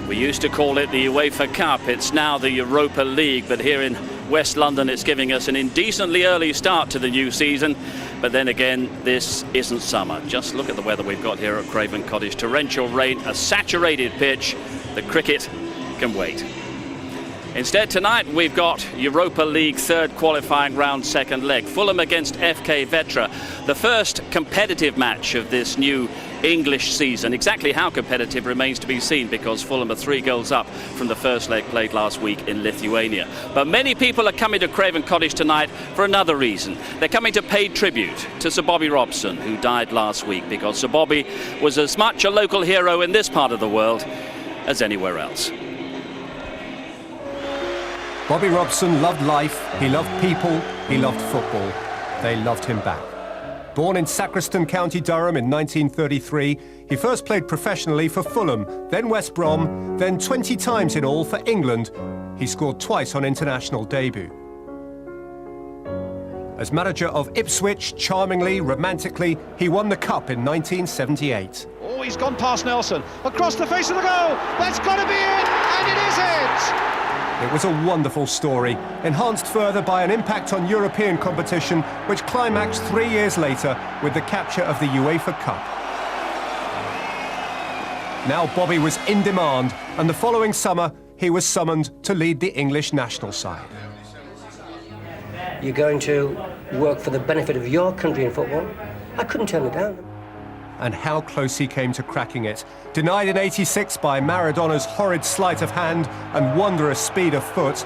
We used to call it the UEFA Cup. It's now the Europa League, but here in West London it's giving us an indecently early start to the new season. But then again, this isn't summer. Just look at the weather we've got here at Craven Cottage. Torrential rain, a saturated pitch. The cricket can wait. Instead, tonight we've got Europa League third qualifying round second leg. Fulham against FK Vetra, the first competitive match of this new English season. Exactly how competitive remains to be seen, because Fulham are 3 goals up from the first leg played last week in Lithuania. But many people are coming to Craven Cottage tonight for another reason. They're coming to pay tribute to Sir Bobby Robson, who died last week, because Sir Bobby was as much a local hero in this part of the world as anywhere else. Bobby Robson loved life, he loved people, he loved football. They loved him back. Born in Sacriston, County Durham in 1933, he first played professionally for Fulham, then West Brom, then 20 times in all for England. He scored twice on international debut. As manager of Ipswich, charmingly, romantically, he won the Cup in 1978. Oh, he's gone past Nelson, across the face of the goal, that's got to be it, and it is it! It was a wonderful story, enhanced further by an impact on European competition, which climaxed 3 years later with the capture of the UEFA Cup. Now Bobby was in demand, and the following summer he was summoned to lead the English national side. You're going to work for the benefit of your country in football? I couldn't turn it down. And how close he came to cracking it. Denied in '86 by Maradona's horrid sleight of hand and wondrous speed of foot.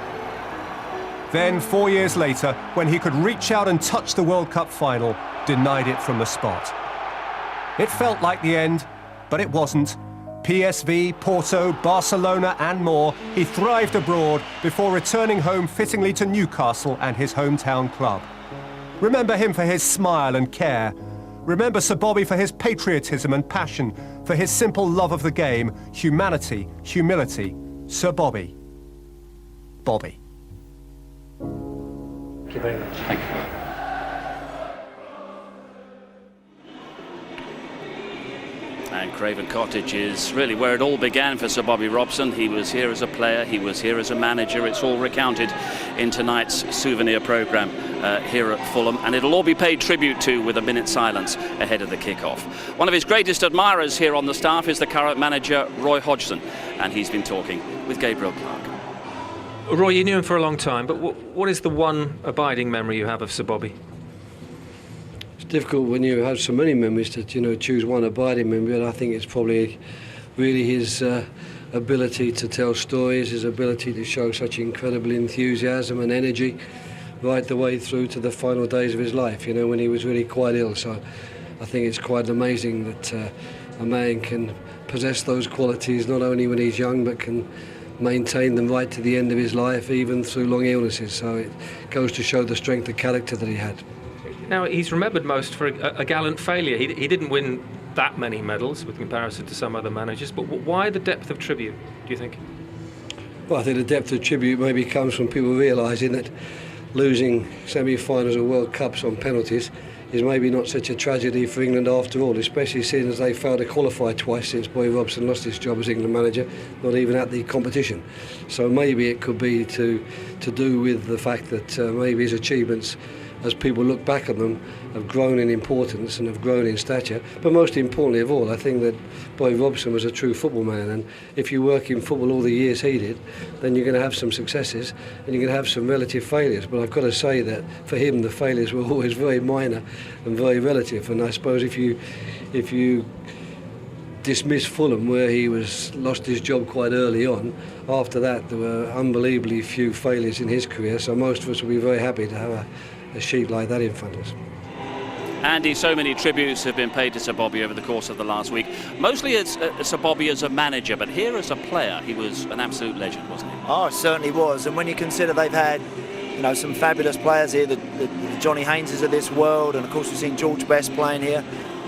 Then, 4 years later, when he could reach out and touch the World Cup final, denied it from the spot. It felt like the end, but it wasn't. PSV, Porto, Barcelona and more, he thrived abroad before returning home fittingly to Newcastle and his hometown club. Remember him for his smile and care. Remember Sir Bobby for his patriotism and passion, for his simple love of the game, humanity, humility. Sir Bobby. Bobby. Thank you very much. Thank you. And Craven Cottage is really where it all began for Sir Bobby Robson. He was here as a player, he was here as a manager. It's all recounted in tonight's souvenir programme here at Fulham, and it'll all be paid tribute to with a minute's silence ahead of the kick-off. One of his greatest admirers here on the staff is the current manager, Roy Hodgson, and he's been talking with Gabriel Clark. Roy, you knew him for a long time, but what is the one abiding memory you have of Sir Bobby? It's difficult when you have so many memories to choose one abiding memory, but I think it's probably really his ability to tell stories, his ability to show such incredible enthusiasm and energy right the way through to the final days of his life, when he was really quite ill. So I think it's quite amazing that a man can possess those qualities not only when he's young, but can maintain them right to the end of his life, even through long illnesses. So it goes to show the strength of character that he had. Now, he's remembered most for a gallant failure. He didn't win that many medals with comparison to some other managers, but why the depth of tribute, do you think? Well, I think the depth of tribute maybe comes from people realising that losing semi-finals of World Cups on penalties is maybe not such a tragedy for England after all, especially seeing as they failed to qualify twice since Bobby Robson lost his job as England manager, not even at the competition. So maybe it could be to do with the fact that maybe his achievements, as people look back on them, have grown in importance and have grown in stature. But most importantly of all, I think that Bobby Robson was a true football man, and if you work in football all the years he did, then you're going to have some successes and you're going to have some relative failures. But I've got to say that for him the failures were always very minor and very relative. And I suppose if you dismiss Fulham, where he lost his job quite early on, after that there were unbelievably few failures in his career. So most of us will be very happy to have a sheet like that in front of us. Andy, so many tributes have been paid to Sir Bobby over the course of the last week. Mostly it's Sir Bobby as a manager, but here as a player, he was an absolute legend, wasn't he? Oh, it certainly was. And when you consider they've had, some fabulous players here, the Johnny Hayneses of this world, and of course we've seen George Best playing here.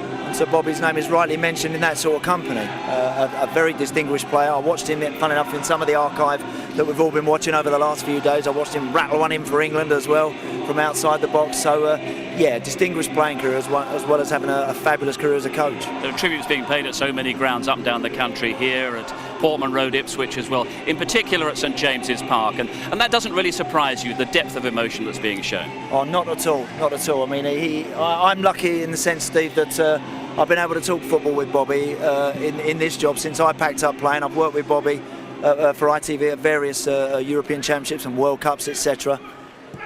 And Sir Bobby's name is rightly mentioned in that sort of company. A very distinguished player. I watched him, fun enough, in some of the archive that we've all been watching over the last few days. I watched him rattle one in for England as well from outside the box. So, yeah, distinguished playing career as well as having a fabulous career as a coach. There are tributes being paid at so many grounds up and down the country, here at Portman Road, Ipswich as well, in particular at St James's Park, and that doesn't really surprise you, the depth of emotion that's being shown. Oh, not at all, not at all. I mean, I'm lucky in the sense, Steve, that I've been able to talk football with Bobby in this job since I packed up playing. I've worked with Bobby for ITV at various European Championships and World Cups, etc.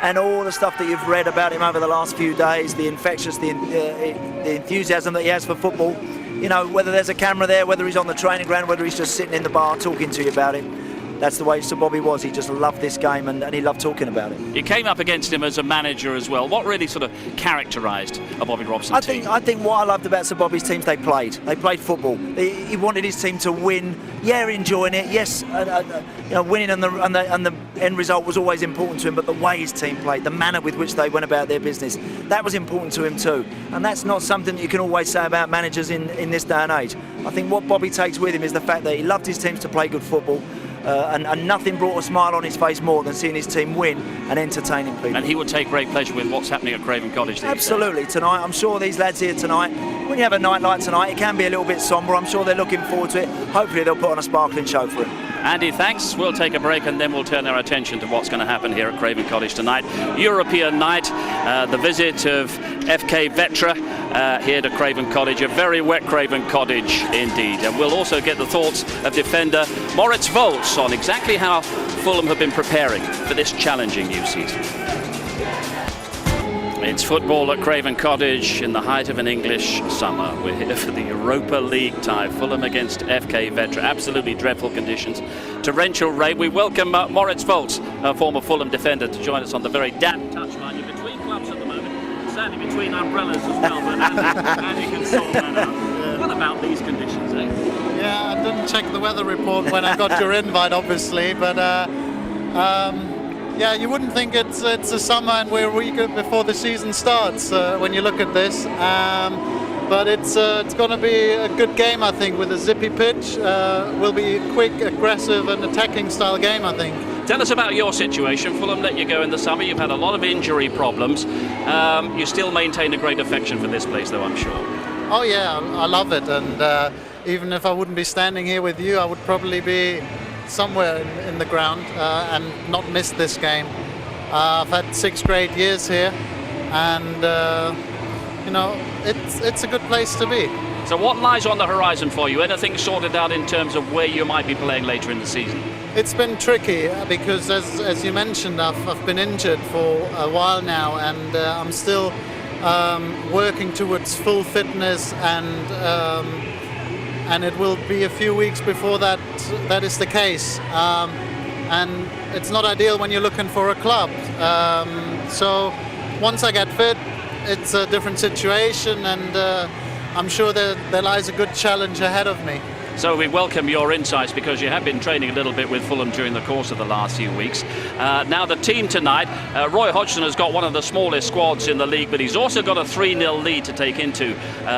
And all the stuff that you've read about him over the last few days, the enthusiasm that he has for football, you know, whether there's a camera there, whether he's on the training ground, whether he's just sitting in the bar talking to you about it. That's the way Sir Bobby was. He just loved this game and he loved talking about it. You came up against him as a manager as well. What really sort of characterised a Bobby Robson team? I think what I loved about Sir Bobby's teams, they played football. He wanted his team to win. Yeah, enjoying it. Yes, you know, winning and the end result was always important to him. But the way his team played, the manner with which they went about their business, that was important to him too. And that's not something that you can always say about managers in this day and age. I think what Bobby takes with him is the fact that he loved his teams to play good football. And nothing brought a smile on his face more than seeing his team win and entertaining people. And he would take great pleasure with what's happening at Craven Cottage. Absolutely, tonight. I'm sure these lads here tonight, when you have a night like tonight, it can be a little bit sombre. I'm sure they're looking forward to it. Hopefully they'll put on a sparkling show for him. Andy, thanks. We'll take a break and then we'll turn our attention to what's going to happen here at Craven Cottage tonight. European night, the visit of FK Vetra here to Craven Cottage. A very wet Craven Cottage indeed. And we'll also get the thoughts of defender Moritz Volz on exactly how Fulham have been preparing for this challenging new season. It's football at Craven Cottage in the height of an English summer. We're here for the Europa League tie. Fulham against FK Vetra. Absolutely dreadful conditions. Torrential rain. We welcome Moritz Volz, a former Fulham defender, to join us on the very damp touchline. You're between clubs at the moment, certainly between umbrellas as well, but Andy can sort that out. What about these conditions, eh? Yeah, I didn't check the weather report when I got your invite, obviously, but yeah, you wouldn't think it's a summer and we're a week before the season starts when you look at this. But it's going to be a good game, I think, with a zippy pitch. Will be a quick, aggressive and attacking style game, I think. Tell us about your situation. Fulham let you go in the summer. You've had a lot of injury problems. You still maintain a great affection for this place, though, I'm sure. Oh yeah, I love it. And even if I wouldn't be standing here with you, I would probably be somewhere in the ground and not miss this game. I've had 6 great years here, and you know, it's a good place to be. So what lies on the horizon for you? Anything sorted out in terms of where you might be playing later in the season? It's been tricky because, as you mentioned, I've been injured for a while now, and I'm still working towards full fitness, and it will be a few weeks before that is the case. And it's not ideal when you're looking for a club. So once I get fit, it's a different situation, and I'm sure there lies a good challenge ahead of me. So we welcome your insights, because you have been training a little bit with Fulham during the course of the last few weeks. Now the team tonight, Roy Hodgson has got one of the smallest squads in the league, but he's also got a 3-0 lead to take into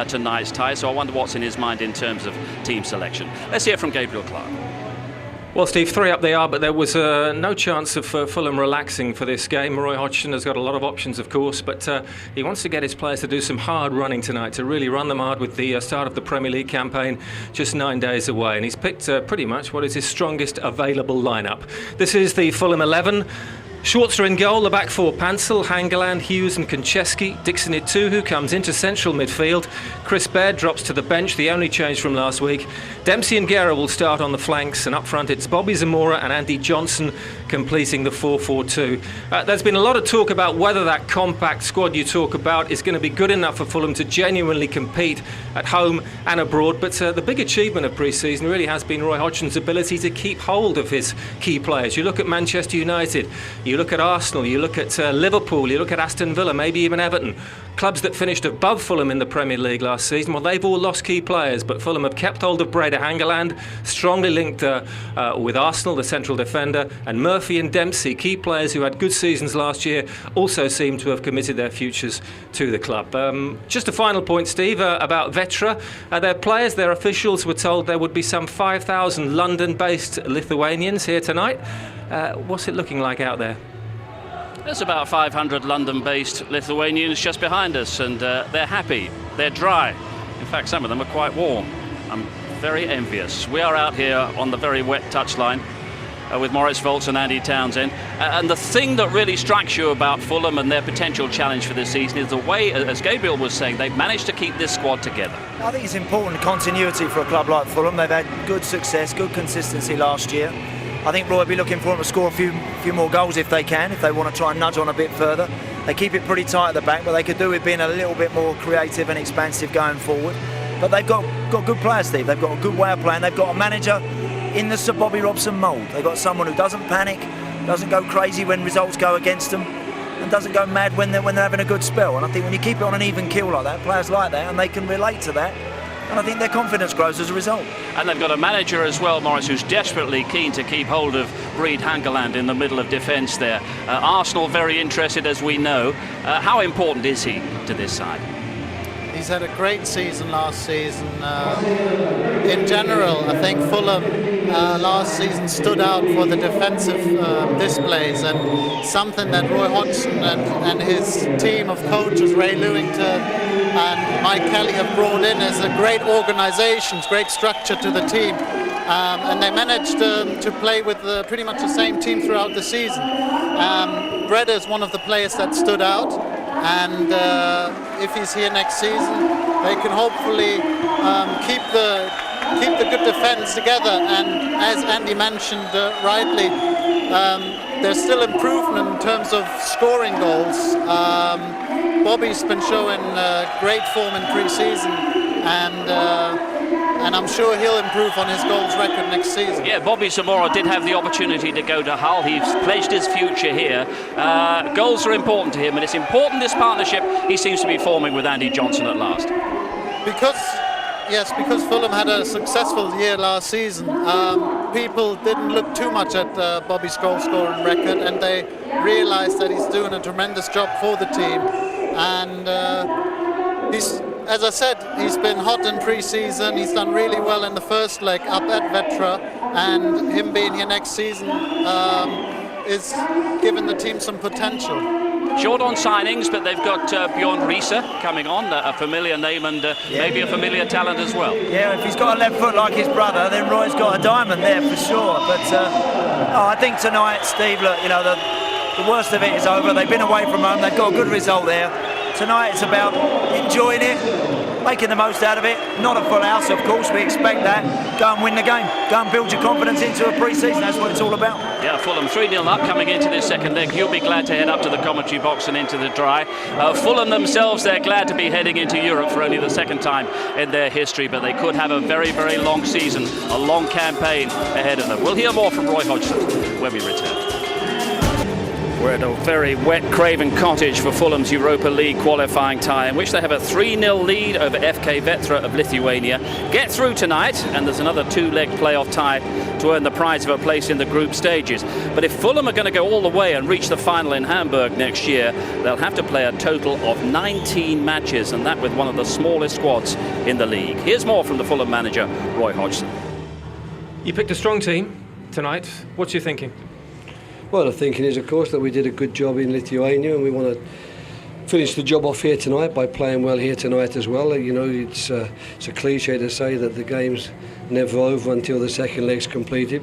tonight's tie, so I wonder what's in his mind in terms of team selection. Let's hear from Gabriel Clark. Well, Steve, 3 up they are, but there was no chance of Fulham relaxing for this game. Roy Hodgson has got a lot of options, of course, but he wants to get his players to do some hard running tonight, to really run them hard with the start of the Premier League campaign just 9 days away. And he's picked pretty much what is his strongest available lineup. This is the Fulham 11. Schwarzer in goal, the back 4, Pansel, Hangeland, Hughes and Konchesky. Dickson Etuhu comes into central midfield. Chris Baird drops to the bench, the only change from last week. Dempsey and Guerra will start on the flanks, and up front it's Bobby Zamora and Andy Johnson completing the 4-4-2. There's been a lot of talk about whether that compact squad you talk about is going to be good enough for Fulham to genuinely compete at home and abroad, but the big achievement of pre-season really has been Roy Hodgson's ability to keep hold of his key players. You look at Manchester United, you look at Arsenal, you look at Liverpool, you look at Aston Villa, maybe even Everton. Clubs that finished above Fulham in the Premier League last season, well, they've all lost key players, but Fulham have kept hold of Breda Hangeland, strongly linked with Arsenal, the central defender, and Murphy and Dempsey, key players who had good seasons last year, also seem to have committed their futures to the club. Just a final point, Steve, about Vetra. Their players, their officials were told there would be some 5,000 London-based Lithuanians here tonight. What's it looking like out there? There's about 500 London-based Lithuanians just behind us, and they're happy, they're dry. In fact, some of them are quite warm. I'm very envious. We are out here on the very wet touchline with Maurice Volz and Andy Townsend. And the thing that really strikes you about Fulham and their potential challenge for this season is the way, as Gabriel was saying, they've managed to keep this squad together. I think it's important continuity for a club like Fulham. They've had good success, good consistency last year. I think Roy will be looking for them to score a few more goals if they can, if they want to try and nudge on a bit further. They keep it pretty tight at the back, but they could do with being a little bit more creative and expansive going forward. But they've got good players, Steve. They've got a good way of playing. They've got a manager in the Sir Bobby Robson mould. They've got someone who doesn't panic, doesn't go crazy when results go against them, and doesn't go mad when they're having a good spell. And I think when you keep it on an even keel like that, players like that, and they can relate to that, and I think their confidence grows as a result. And they've got a manager as well, Maurice, who's desperately keen to keep hold of Breed Hangeland in the middle of defence there. Arsenal very interested, as we know. How important is he to this side? He's had a great season last season. In general, I think Fulham last season stood out for the defensive displays, and something that Roy Hodgson and his team of coaches, Ray Lewington and Mike Kelly, have brought in as a great organisation, great structure to the team. And they managed to play with pretty much the same team throughout the season. Breda is one of the players that stood out, and if he's here next season, they can hopefully keep the good defence together. And as Andy mentioned rightly, there's still improvement in terms of scoring goals. Bobby's been showing great form in pre-season, and I'm sure he'll improve on his goals record next season. Yeah, Bobby Zamora did have the opportunity to go to Hull. He's pledged his future here. Goals are important to him, and it's important this partnership he seems to be forming with Andy Johnson at last. Because Fulham had a successful year last season, people didn't look too much at Bobby's goal scoring record, and they realised that he's doing a tremendous job for the team. And as I said, he's been hot in pre-season. He's done really well in the first leg up at Vetra, and him being here next season is giving the team some potential. Short on signings, but they've got Bjorn Riise coming on, a familiar name and maybe a familiar talent as well. Yeah, if he's got a left foot like his brother, then Roy's got a diamond there for sure. But I think tonight, Steve, look, you know, the worst of it is over. They've been away from home. They've got a good result there. Tonight it's about enjoying it, making the most out of it. Not a full house, of course, we expect that. Go and win the game. Go and build your confidence into a pre-season. That's what it's all about. Yeah, Fulham 3-0 up coming into this second leg. You'll be glad to head up to the commentary box and into the dry. Fulham themselves, they're glad to be heading into Europe for only the second time in their history, but they could have a very, very long season, a long campaign ahead of them. We'll hear more from Roy Hodgson when we return. We're at a very wet Craven Cottage for Fulham's Europa League qualifying tie, in which they have a 3-0 lead over FK Vetra of Lithuania. Get through tonight, and there's another two-leg playoff tie to earn the prize of a place in the group stages. But if Fulham are going to go all the way and reach the final in Hamburg next year, they'll have to play a total of 19 matches, and that with one of the smallest squads in the league. Here's more from the Fulham manager, Roy Hodgson. You picked a strong team tonight. What's your thinking? Well, the thinking is, of course, that we did a good job in Lithuania, and we want to finish the job off here tonight by playing well here tonight as well. You know, it's a cliche to say that the game's never over until the second leg's completed,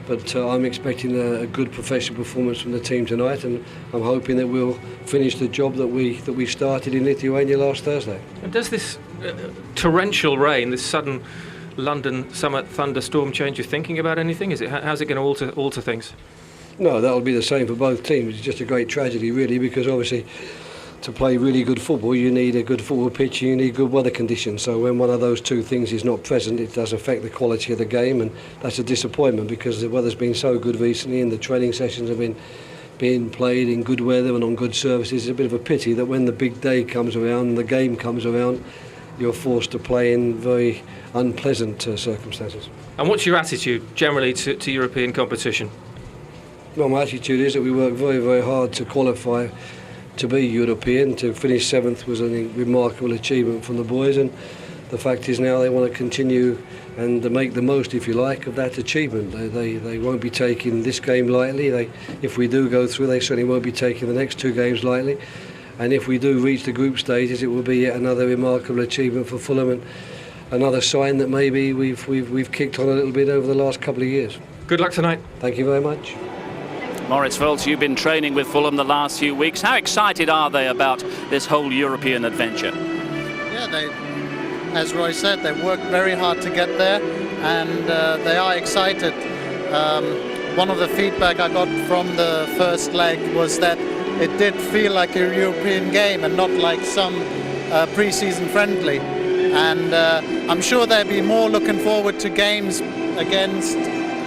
but I'm expecting a good professional performance from the team tonight, and I'm hoping that we'll finish the job that we started in Lithuania last Thursday. And does this torrential rain, this sudden London summer thunderstorm, change your thinking about anything? How's it going to alter things? No, that'll be the same for both teams. It's just a great tragedy, really, because obviously to play really good football, you need a good football pitch, you need good weather conditions. So when one of those two things is not present, it does affect the quality of the game, and that's a disappointment because the weather's been so good recently and the training sessions have been being played in good weather and on good surfaces. It's a bit of a pity that when the big day comes around and the game comes around, you're forced to play in very unpleasant circumstances. And what's your attitude generally to European competition? Well, my attitude is that we work very, very hard to qualify to be European. To finish seventh was a remarkable achievement from the boys, and the fact is now they want to continue and to make the most, if you like, of that achievement. They won't be taking this game lightly. If we do go through, they certainly won't be taking the next two games lightly. And if we do reach the group stages, it will be yet another remarkable achievement for Fulham. another sign that maybe we've kicked on a little bit over the last couple of years. Good luck tonight. Thank you very much. Moritz Volz, you've been training with Fulham the last few weeks. How excited are they about this whole European adventure? Yeah, as Roy said, they worked very hard to get there, and they are excited. One of the feedback I got from the first leg was that it did feel like a European game and not like some pre-season friendly. And I'm sure they'll be more looking forward to games against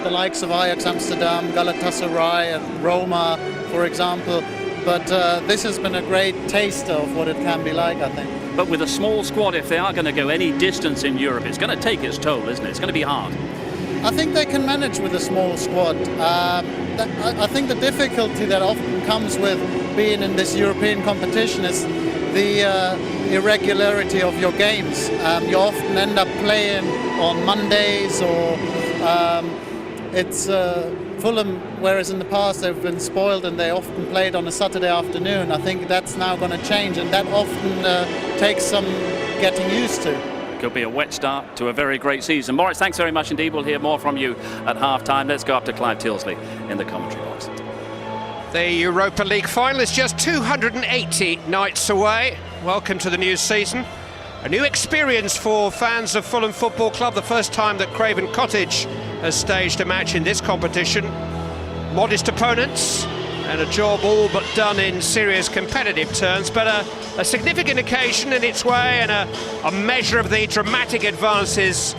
the likes of Ajax Amsterdam, Galatasaray and Roma, for example. But this has been a great taster of what it can be like, I think. But with a small squad, if they are going to go any distance in Europe, it's going to take its toll, isn't it? It's going to be hard. I think they can manage with a small squad. I think the difficulty that often comes with being in this European competition is the irregularity of your games. You often end up playing on Mondays, or it's Fulham, whereas in the past they've been spoiled and they often played on a Saturday afternoon. I think that's now going to change, and that often takes some getting used to. Could be a wet start to a very great season. Moritz, thanks very much indeed. We'll hear more from you at half-time. Let's go up to Clive Tilsley in the commentary box. The Europa League final is just 280 nights away. Welcome to the new season. A new experience for fans of Fulham Football Club, the first time that Craven Cottage has staged a match in this competition. Modest opponents and a job all but done in serious competitive terms, but a significant occasion in its way, and a measure of the dramatic advances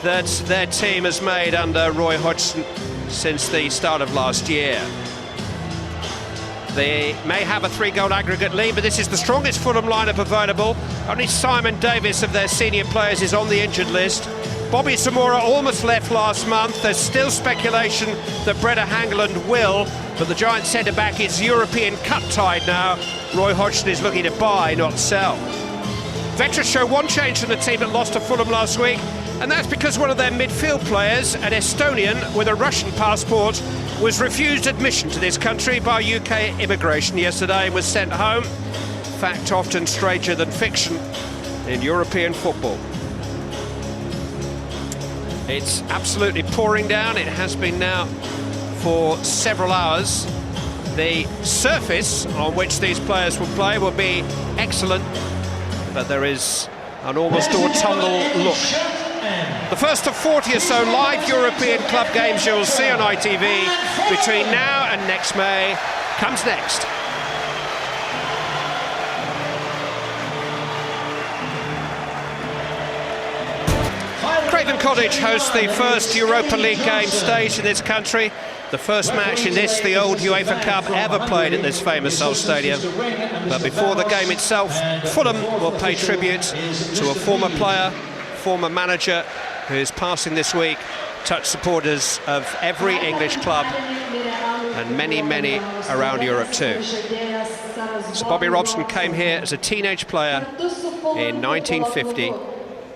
that their team has made under Roy Hodgson since the start of last year. They may have a 3-goal aggregate lead, but this is the strongest Fulham lineup available. Only Simon Davis of their senior players is on the injured list. Bobby Zamora almost left last month. There's still speculation that Breda Hangeland will, but the Giant centre-back is European Cup-tied now. Roy Hodgson is looking to buy, not sell. Vetra show one change from the team that lost to Fulham last week, and that's because one of their midfield players, an Estonian with a Russian passport, was refused admission to this country by UK immigration yesterday and was sent home. Fact often stranger than fiction in European football. It's absolutely pouring down. It has been now for several hours. The surface on which these players will play will be excellent, but there is an almost autumnal look. The first of 40 or so live European club games you'll see on ITV between now and next May comes next. Craven Cottage hosts the first Europa League game staged in this country. The first match in this, the old UEFA Cup, ever played at this famous old stadium. But before the game itself, Fulham will pay tribute to a former player, former manager, who is passing this week, touched supporters of every English club and many, many around Europe too. So Bobby Robson came here as a teenage player in 1950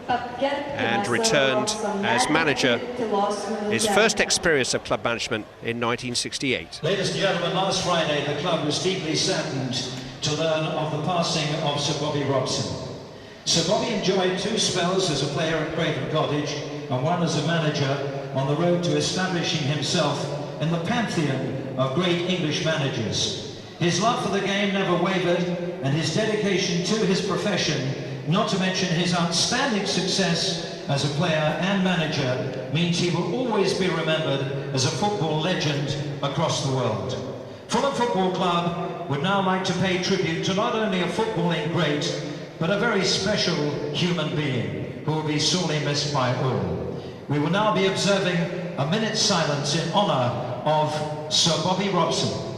and returned as manager, his first experience of club management in 1968. Ladies and gentlemen, last Friday the club was deeply saddened to learn of the passing of Sir Bobby Robson. Sir Bobby enjoyed 2 spells as a player at Craven Cottage and 1 as a manager on the road to establishing himself in the pantheon of great English managers. His love for the game never wavered, and his dedication to his profession, not to mention his outstanding success as a player and manager, means he will always be remembered as a football legend across the world. Fulham Football Club would now like to pay tribute to not only a footballing great, but a very special human being who will be sorely missed by all. We will now be observing a minute's silence in honour of Sir Bobby Robson.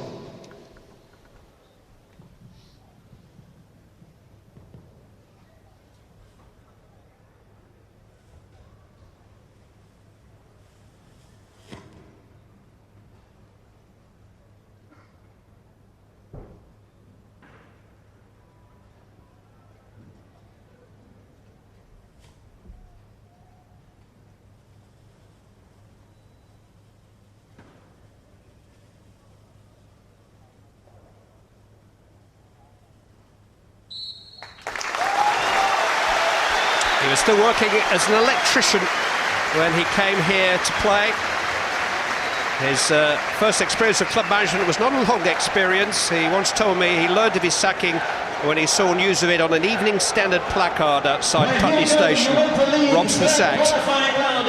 youngster working as an electrician when he came here to play. His first experience of club management was not a long experience. He once told me he learned of his sacking when he saw news of it on an Evening Standard placard outside Putney Station. Robson sacked.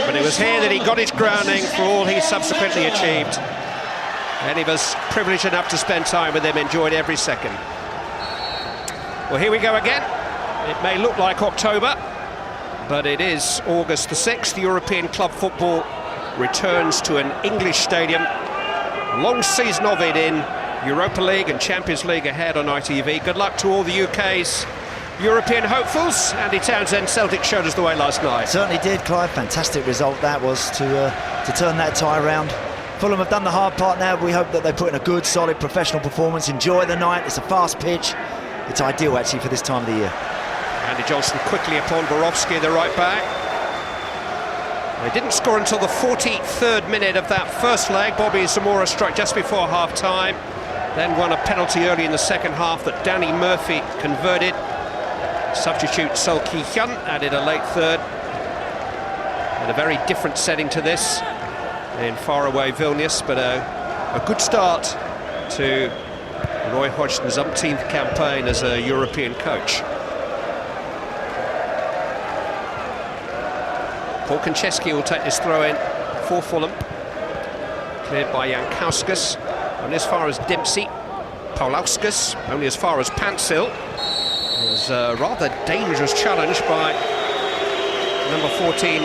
But it was here that he got his grounding for all he subsequently achieved. And he was privileged enough to spend time with him, enjoyed every second. Well, here we go again. It may look like October, but it is August the 6th. European club football returns to an English stadium. A long season of it in Europa League and Champions League ahead on ITV. Good luck to all the UK's European hopefuls. Andy Townsend, Celtic showed us the way last night. Certainly did, Clive. Fantastic result that was to turn that tie around. Fulham have done the hard part now. We hope that they put in a good, solid, professional performance. Enjoy the night. It's a fast pitch. It's ideal, actually, for this time of the year. Andy Johnson quickly upon Borowski, the right back. They didn't score until the 43rd minute of that first leg. Bobby Zamora struck just before half-time, then won a penalty early in the second half that Danny Murphy converted. Substitute Sol Ki-hyun added a late third. And a very different setting to this in faraway Vilnius, but a good start to Roy Hodgson's umpteenth campaign as a European coach. Paul Konchesky will take this throw in for Fulham. Cleared by Jankauskas. Only as far as Dempsey. Paulauskas only as far as Pantsil. It was a rather dangerous challenge by number 14,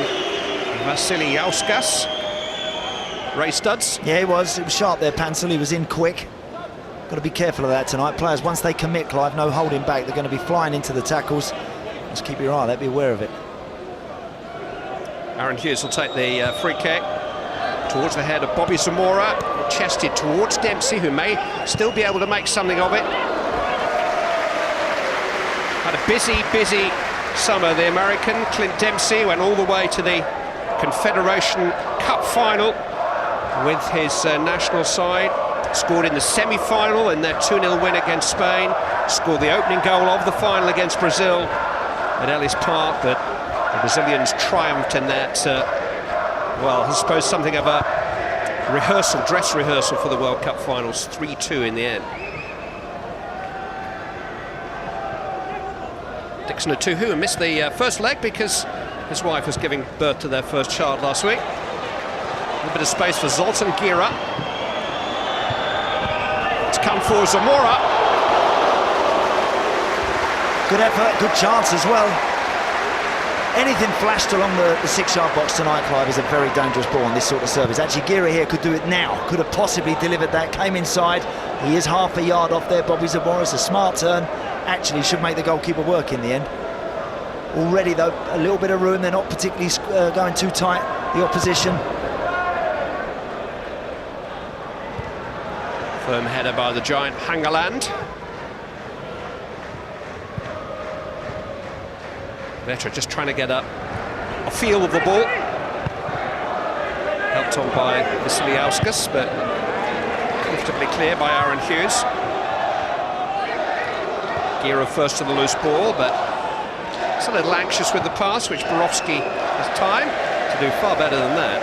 Vasily Jauskas. Ray Studs. Yeah, it was sharp there, Pantsil. He was in quick. Got to be careful of that tonight. Players, once they commit, Clive, no holding back. They're going to be flying into the tackles. Just keep your eye on that, be aware of it. Aaron Hughes will take the free kick towards the head of Bobby Zamora, chested towards Dempsey, who may still be able to make something of it. Had a busy summer, the American. Clint Dempsey went all the way to the Confederation Cup final with his national side. Scored in the semi-final in their 2-0 win against Spain. Scored the opening goal of the final against Brazil at Ellis Park, but the Brazilians triumphed in that, well, I suppose something of a dress rehearsal for the World Cup finals, 3-2 in the end. Dickson Etuhu missed the first leg because his wife was giving birth to their first child last week. A little bit of space for Zoltan Gira. It's come for Zamora. Good effort, good chance as well. Anything flashed along the 6-yard box tonight, Clive, is a very dangerous ball on this sort of service. Actually, Gira here could do it now. Could have possibly delivered that. Came inside. He is half a yard off there. Bobby Zamora. It's a smart turn. Actually, should make the goalkeeper work in the end. Already, though, a little bit of room. They're not particularly going too tight, the opposition. Firm header by the giant Hangeland. Vetra just trying to get a feel of the ball. Helped on by Vasily Jauskas, but comfortably clear by Aaron Hughes. Gira first to the loose ball, but it's a little anxious with the pass, which Borowski has time to do far better than that.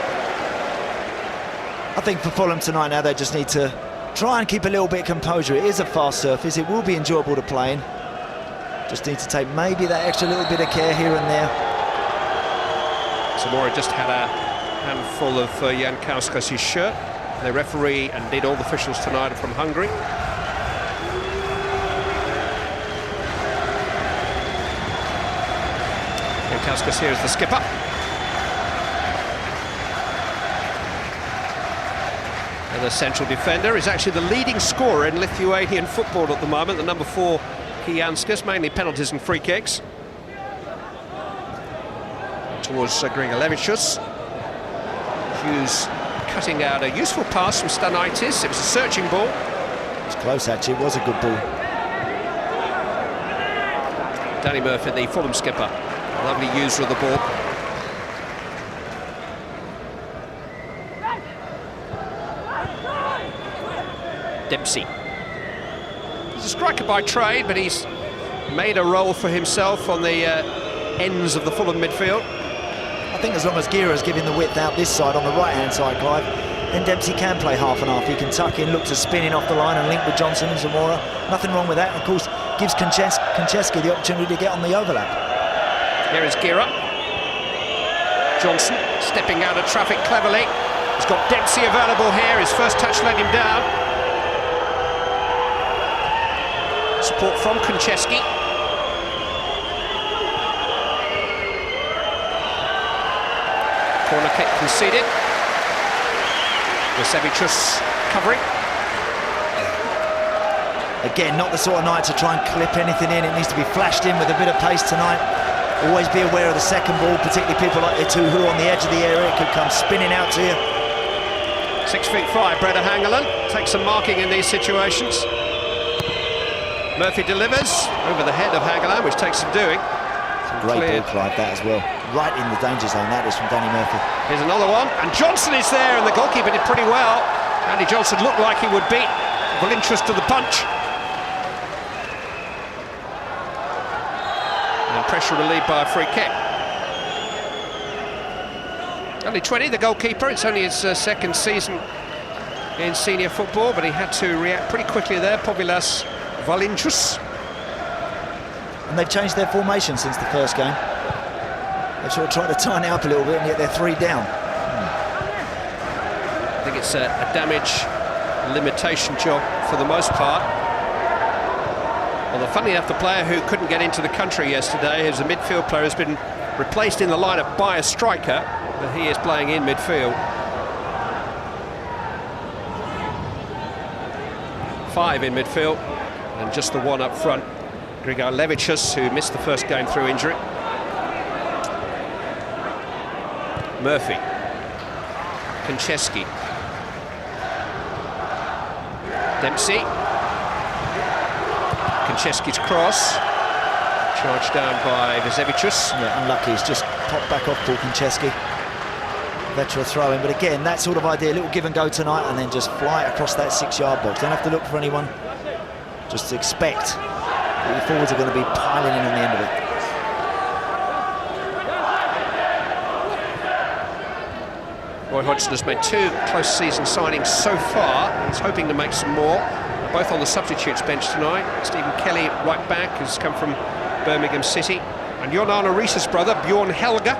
I think for Fulham tonight now, they just need to try and keep a little bit of composure. It is a fast surface. It will be enjoyable to play in. Just need to take maybe that extra little bit of care here and there. Zamora just had a handful of Jankauskas' shirt. The referee and indeed all the officials tonight are from Hungary. Jankauskas here is the skipper. And the central defender is actually the leading scorer in Lithuanian football at the moment, the number 4 Kijanskas, mainly penalties and free kicks. Towards Grigalevichus. Hughes cutting out a useful pass from Stanaitis. It was a searching ball. It was close, actually. It was a good ball. Danny Murphy, the Fulham skipper. Lovely user of the ball. Dempsey. He's a striker by trade, but he's made a role for himself on the ends of the Fulham midfield. I think as long as Guerra's giving the width out this side on the right-hand side, Clive, then Dempsey can play half and half. He can tuck in, look to spin in off the line and link with Johnson and Zamora. Nothing wrong with that. And of course, gives Konchesky the opportunity to get on the overlap. Here is Guerra. Johnson stepping out of traffic cleverly. He's got Dempsey available here. His first touch let him down. Support from Konchesky. Corner kick conceded. Vesevichus covering. Again, not the sort of night to try and clip anything in. It needs to be flashed in with a bit of pace tonight. Always be aware of the second ball, particularly people like Etuhu on the edge of the area. It could come spinning out to you. 6'5", Breda Hangeland takes some marking in these situations. Murphy delivers over the head of Hangeland, which takes some doing. Great ball, Clive, that as well. Right in the danger zone, that is from Danny Murphy. Here's another one, and Johnson is there, and the goalkeeper did pretty well. Andy Johnson looked like he would beat Vilnius to the punch. And pressure relieved by a free kick. Only 20, the goalkeeper. It's only his second season in senior football, but he had to react pretty quickly there. Povilas Vilnius. And they've changed their formation since the first game. They've sort of tried to tighten it up a little bit, and yet they're 3 down. I think it's a damage limitation job for the most part. Although, funny enough, the player who couldn't get into the country yesterday, who's a midfield player, has been replaced in the lineup by a striker, but he is playing in midfield. 5 in midfield, and just the 1 up front. Grigor Levicius, who missed the first game through injury. Murphy. Konchesky. Dempsey. Konchesky's cross. Charged down by Vesevichus. Yeah, unlucky. He's just popped back off Paul Konchesky. Vetra throw-in, but again, that sort of idea, a little give and go tonight, and then just fly it across that 6-yard box. Don't have to look for anyone. Just expect that your forwards are going to be piling in on the end of it. Roy Hodgson has made 2 close season signings so far. He's hoping to make some more. Both on the substitutes bench tonight. Stephen Kelly, right back, has come from Birmingham City. And Jon Arne Riise's brother, Bjorn Helge,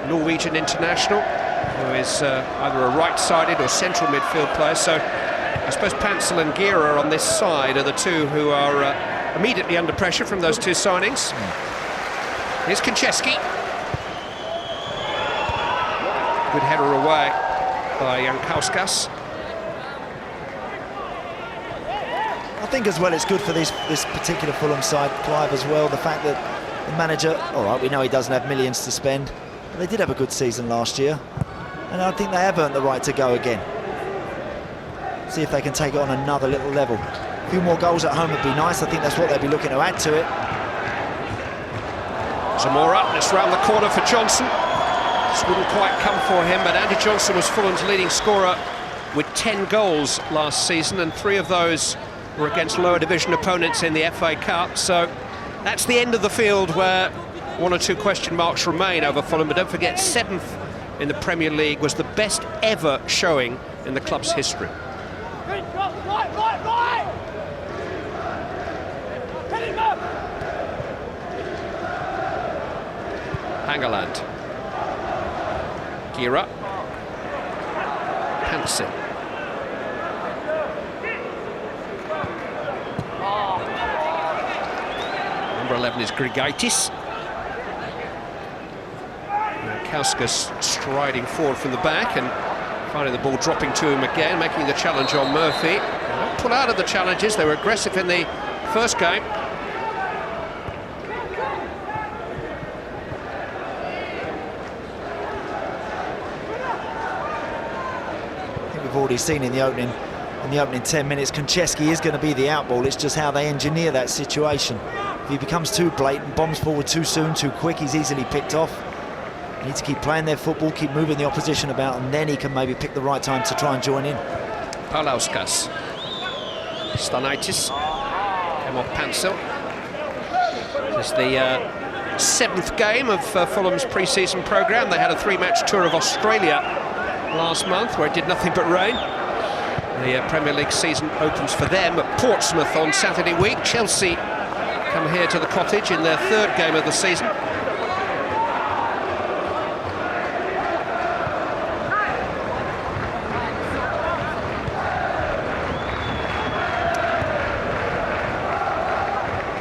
Norwegian international, who is either a right-sided or central midfield player. So I suppose Pansel and Guerra on this side are the two who are immediately under pressure from those 2 signings. Here's Konchesky. Good header away by Jankauskas. I think as well it's good for this particular Fulham side, Clive, as well, the fact that the manager, all right, we know he doesn't have millions to spend, but they did have a good season last year, and I think they have earned the right to go again. See if they can take it on another little level. A few more goals at home would be nice. I think that's what they'd be looking to add to it. Zamora, it's round the corner for Johnson. This wouldn't quite come for him, but Andy Johnson was Fulham's leading scorer with 10 goals last season, and 3 of those were against lower division opponents in the FA Cup. So that's the end of the field where 1 or 2 question marks remain over Fulham. But don't forget, 7th in the Premier League was the best ever showing in the club's history. Hangeland. Guerra. Pansel. Number 11 is Grigaitis. Kauskas striding forward from the back and finding the ball dropping to him again, making the challenge on Murphy. Don't pull out of the challenges. They were aggressive in the first game. We've already seen in the opening 10 minutes, Konchesky is going to be the outball. It's just how they engineer that situation. If he becomes too blatant, bombs forward too soon, too quick, he's easily picked off. They need to keep playing their football, keep moving the opposition about, and then he can maybe pick the right time to try and join in. Paulauskas. Stanaitis. Came off Pansel. Just the 7th game of Fulham's pre-season programme. They had a 3-match tour of Australia last month where it did nothing but rain. The Premier League season opens for them at Portsmouth on Saturday week. Chelsea come here to the Cottage in their 3rd game of the season.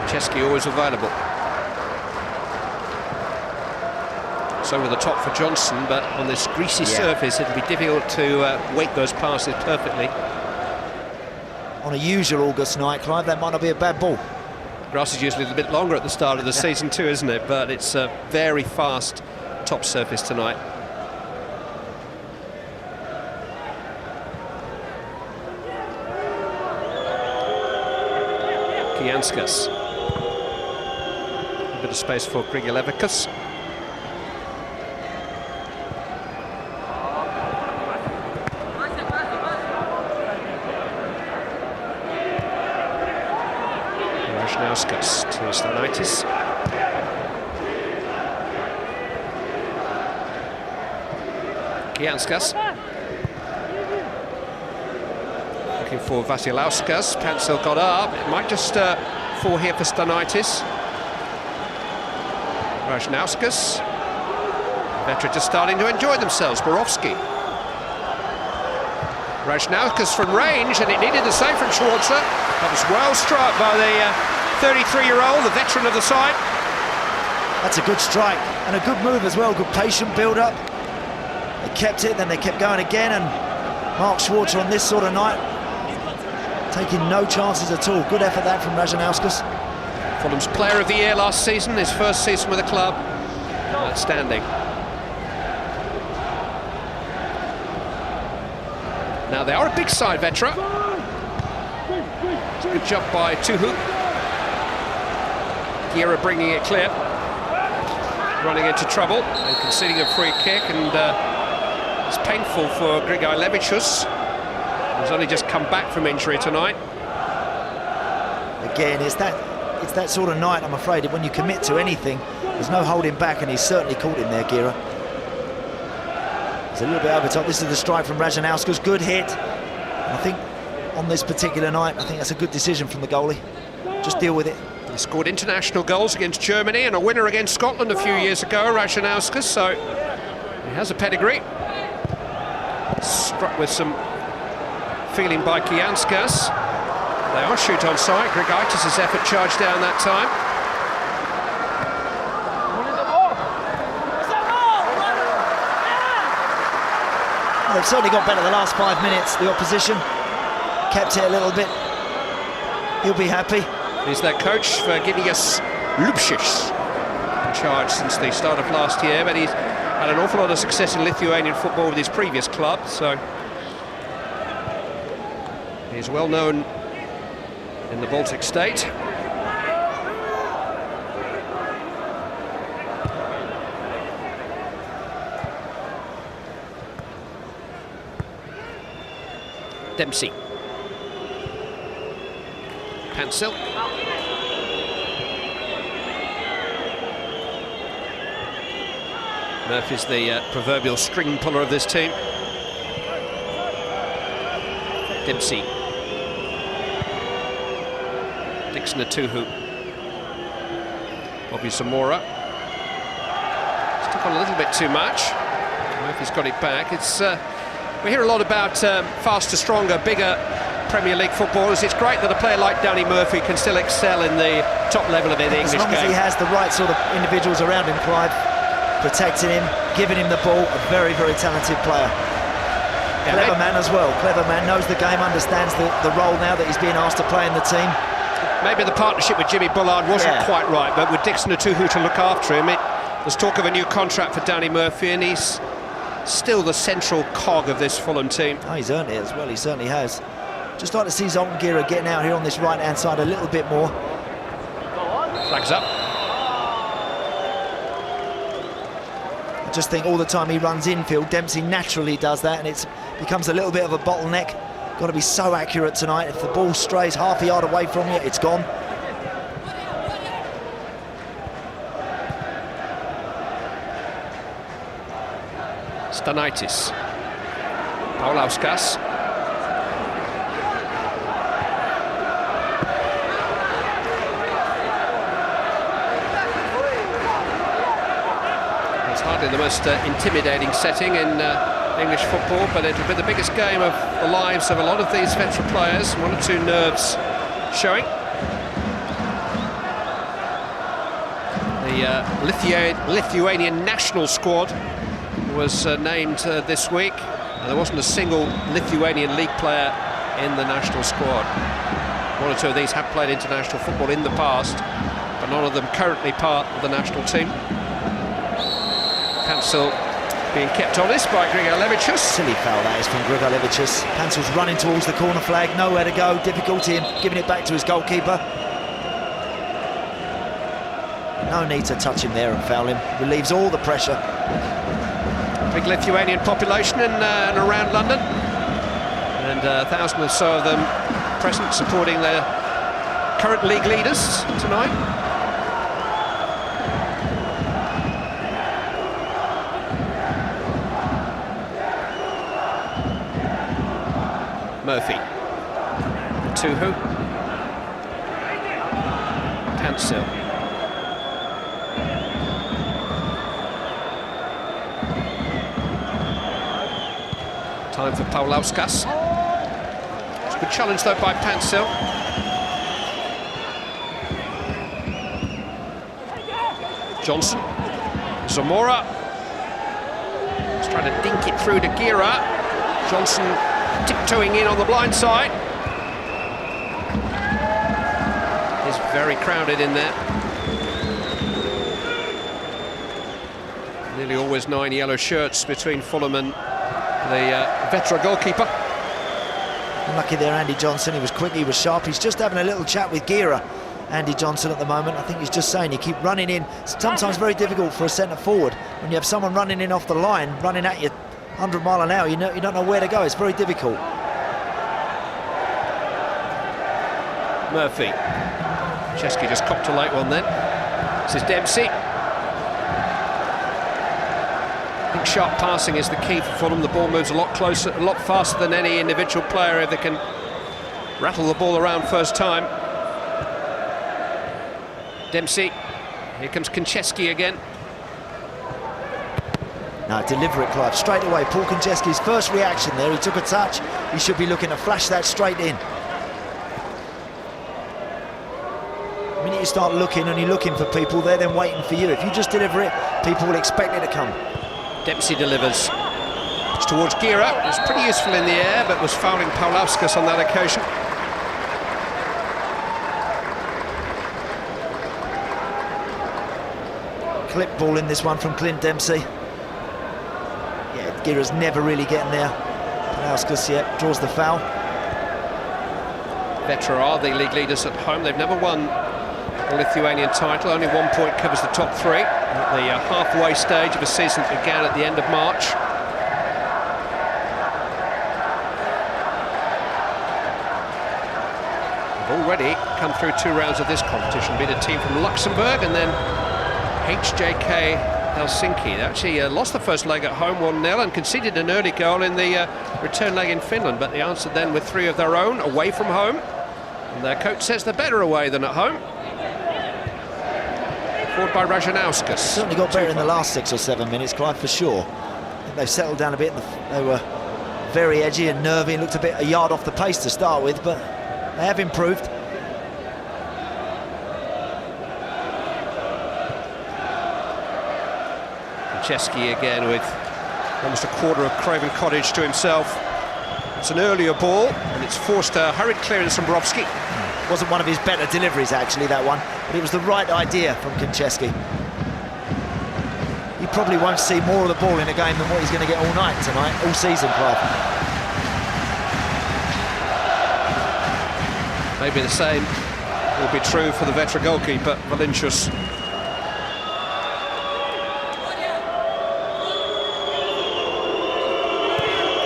Chesky always available. It's over the top for Johnson, but on this greasy surface it'll be difficult to weight those passes perfectly. On a usual August night, Clive, that might not be a bad ball. Grass is usually a little bit longer at the start of the season too, isn't it? But it's a very fast top surface tonight. Kianskas. A bit of space for Grigalevikus. Rajnauskas to Stanaitis. Kianskas. Looking for Vasilauskas. Pancil got up. It might just fall here for Stanaitis. Rajnauskas. Vetra just starting to enjoy themselves. Borowski. Rajnauskas from range, and it needed the save from Schwarzer. That was well struck by the 33-year-old, the veteran of the side. That's a good strike and a good move as well. Good patient build-up. They kept it, then they kept going again, and Mark Schwarzer on this sort of night taking no chances at all. Good effort that from Rajnauskas. Fulham's Player of the Year last season, his first season with the club. Outstanding. Now they are a big side, Vetra. Good job by Etuhu. Gira bringing it clear. Running into trouble and conceding a free kick, and it's painful for Grigalevičius, who's only just come back from injury tonight. Again, it's that sort of night, I'm afraid, when you commit to anything, there's no holding back, and he's certainly caught him there, Gira. It's a little bit over top. This is the strike from Rajnauskas. Good hit. And I think on this particular night, I think that's a good decision from the goalie. Just deal with it. He scored international goals against Germany and a winner against Scotland a few years ago, Rajnauskas, so he has a pedigree. Struck with some feeling by Kianskas. They are shoot on sight. Grigaitis' effort charged down that time. Well, they've certainly got better the last 5 minutes, the opposition. Kept it a little bit. He'll be happy. He's their coach, Virginius Lubšis, in charge since the start of last year, but he's had an awful lot of success in Lithuanian football with his previous club, so he's well known in the Baltic state. Dempsey. Pancil. Murphy's the proverbial string puller of this team. Dempsey. Dickson Etuhu. Bobby Zamora. Stuck on a little bit too much. Murphy's got it back. It's we hear a lot about faster, stronger, bigger Premier League footballers. It's great that a player like Danny Murphy can still excel in the top level of the English game. As long as he has the right sort of individuals around him, Clive, protecting him, giving him the ball, a very, very talented player. Clever man as well. Clever man, knows the game, understands the role now that he's being asked to play in the team. Maybe the partnership with Jimmy Bullard wasn't quite right, but with Dickson Etuhu to look after him, there's talk of a new contract for Danny Murphy, and he's still the central cog of this Fulham team. Oh, he's earned it as well, he certainly has. Just like to see Zoltan Gira getting out here on this right-hand side a little bit more. Flags up. I just think all the time he runs infield, Dempsey naturally does that, and it becomes a little bit of a bottleneck. Got to be so accurate tonight. If the ball strays half a yard away from you, it's gone. Stanaitis. Paulauskas. It's hardly the most intimidating setting in English football, but it'll be the biggest game of the lives of a lot of these veteran players. One or two nerves showing. The Lithuanian national squad was named this week. There wasn't a single Lithuanian league player in the national squad. One or two of these have played international football in the past, but none of them currently part of the national team. Pancel being kept honest by Grigorlevicius. Silly foul that is from Grigorlevicius. Pansel's running towards the corner flag, nowhere to go, difficulty in giving it back to his goalkeeper. No need to touch him there and foul him, relieves all the pressure. Big Lithuanian population in and around London, and 1,000 or so of them present supporting their current league leaders tonight. Murphy, Etuhu, Pancel. Time for Paulauskas. It's a good challenge though by Pancel. Johnson, Zamora. He's trying to dink it through to Gira. Johnson tiptoeing in on the blind side. It's very crowded in there. Nearly always 9 yellow shirts between Fulham and the Vetra goalkeeper. Unlucky there, Andy Johnson. He was quick, he was sharp. He's just having a little chat with Gira, Andy Johnson, at the moment. I think he's just saying you keep running in. It's sometimes very difficult for a centre forward when you have someone running in off the line, running at you 100 miles an hour. You don't know where to go. It's very difficult. Murphy. Chesky just copped a late one then. This is Dempsey. I think sharp passing is the key for Fulham. The ball moves a lot closer, a lot faster than any individual player if they can rattle the ball around first time. Dempsey. Here comes Konchesky again. Now deliver it, Clive, straight away. Paul Konchesky's first reaction there, he took a touch. He should be looking to flash that straight in. The minute you start looking and you're looking for people, they're then waiting for you. If you just deliver it, people will expect it to come. Dempsey delivers. It's towards Gira. It's pretty useful in the air, but was fouling Paulauskas on that occasion. Clip ball in this one from Clint Dempsey. Yeah, Gira's never really getting there. Paulauskas, yeah, draws the foul. Vetra are the league leaders at home. They've never won a Lithuanian title. Only 1 point covers the top three at the halfway stage of a season that began at the end of March. They've already come through 2 rounds of this competition, beat a team from Luxembourg and then HJK Helsinki. They actually lost the first leg at home 1-0 and conceded an early goal in the return leg in Finland, but they answered then with 3 of their own away from home. And their coach says they're better away than at home. Forward by Rajanauskas. Certainly got better in the last 6 or 7 minutes, Clive, for sure. I think they've settled down a bit. They were very edgy and nervy and looked a yard off the pace to start with, but they have improved. Chesky again with almost a quarter of Craven Cottage to himself. It's an earlier ball and it's forced a hurried clearance from Borowski. Wasn't one of his better deliveries actually, that one, but it was the right idea from Konchesky. He probably won't see more of the ball in a game than what he's going to get all night tonight, all season, Clive. Maybe the same will be true for the Vetra goalkeeper, Vilnius.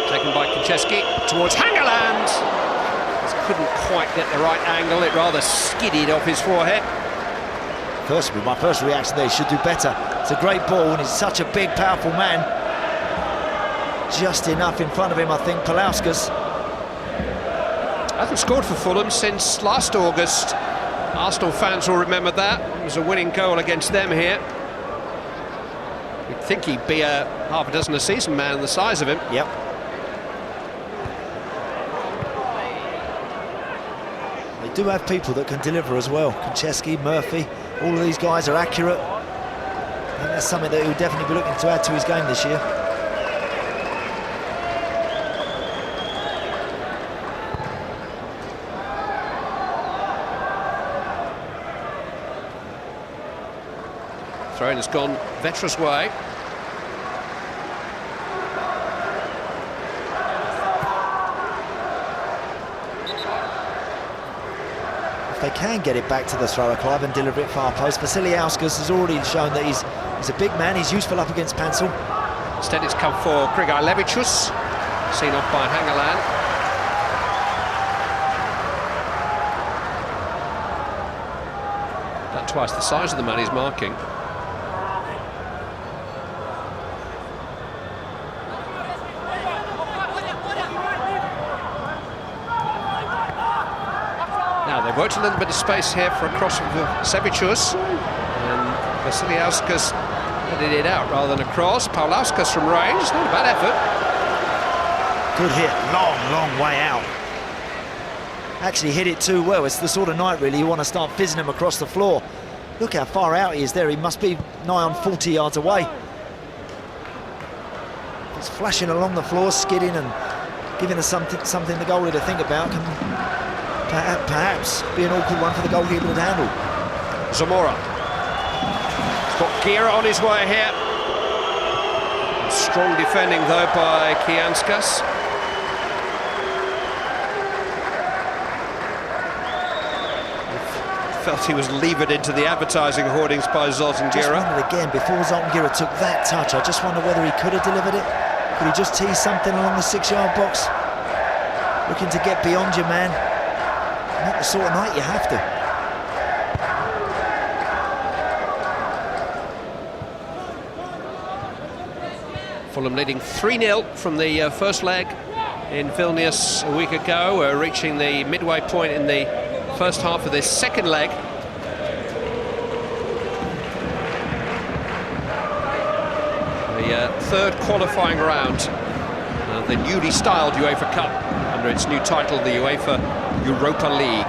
Taken by Konchesky towards Hangeland. Just couldn't quite get the right angle. It rather skidded off his forehead. My first reaction there, he should do better. It's a great ball and he's such a big, powerful man. just enough in front of him, I think. Palauskas hasn't scored for Fulham since last August. Arsenal fans will remember that. It was a winning goal against them here. You'd think he'd be a half a dozen a season man the size of him. Yep. They do have people that can deliver as well. Konchesky, Murphy, all of these guys are accurate. I think that's something that he'll definitely be looking to add to his game this year. Throw-in has gone Vetra's way. If they can get it back to the thrower, Clive, and deliver it far post, Vasiliauskas has already shown that he's a big man, he's useful up against Pansel. Instead it's come for Grigor Levicius, seen off by Hangeland. About twice the size of the man he's marking. They've worked a little bit of space here for a cross from Sevicius, and Vasiliauskas headed it out rather than a cross. Paulauskas from range, not a bad effort. Good hit, long way out. Actually hit it too well. It's the sort of night really you want to start fizzing him across the floor. Look how far out he is there. He must be nigh on 40 yards away. He's flashing along the floor, skidding and giving us something the goalie to think about. Can perhaps be an awkward one for the goalkeeper to handle. Zamora. He's got Gira on his way here. Strong defending though by Kianskas. Felt he was levered into the advertising hoardings by Zoltan Just Gira. wondered again, before Zoltan Gira took that touch, I just wonder whether he could have delivered it. Could he just tease something along the 6-yard box? Looking to get beyond your man. Not the sort of night you have to. Fulham leading 3-0 from the first leg in Vilnius a week ago. We're reaching the midway point in the first half of this second leg. The third qualifying round of the newly styled UEFA Cup under its new title, the UEFA Europa League.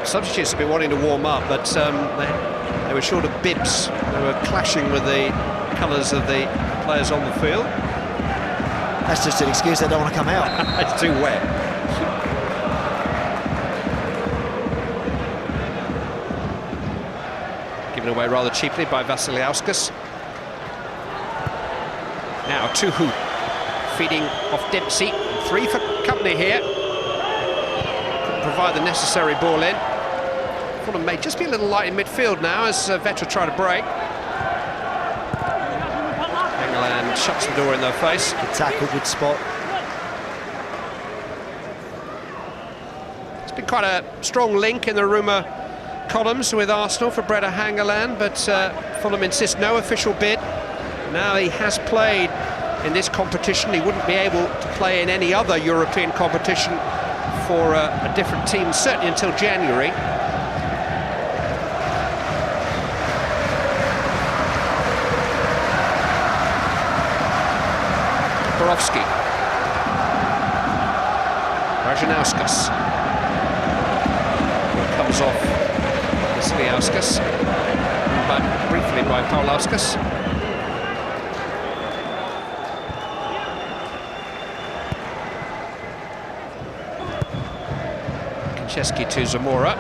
Substitutes have been wanting to warm up, but they were short of bibs. They were clashing with the colours of the players on the field. That's just an excuse, they don't want to come out. It's too wet. Given away rather cheaply by Vasiliauskas. Now Etuhu feeding off Dempsey. 3 for company here. Couldn't provide the necessary ball in. Fulham may just be a little light in midfield now as Vetra try to break. England shuts the door in their face. Good tackle, good spot. It's been quite a strong link in the rumour columns with Arsenal for Brede Hangeland, but Fulham insist no official bid. Now he has played in this competition. He wouldn't be able to play in any other European competition for a different team, certainly until January. Borowski. Rajanauskas. Comes off Vasiliauskas, but briefly by Paulauskas. Konchesky to Zamora.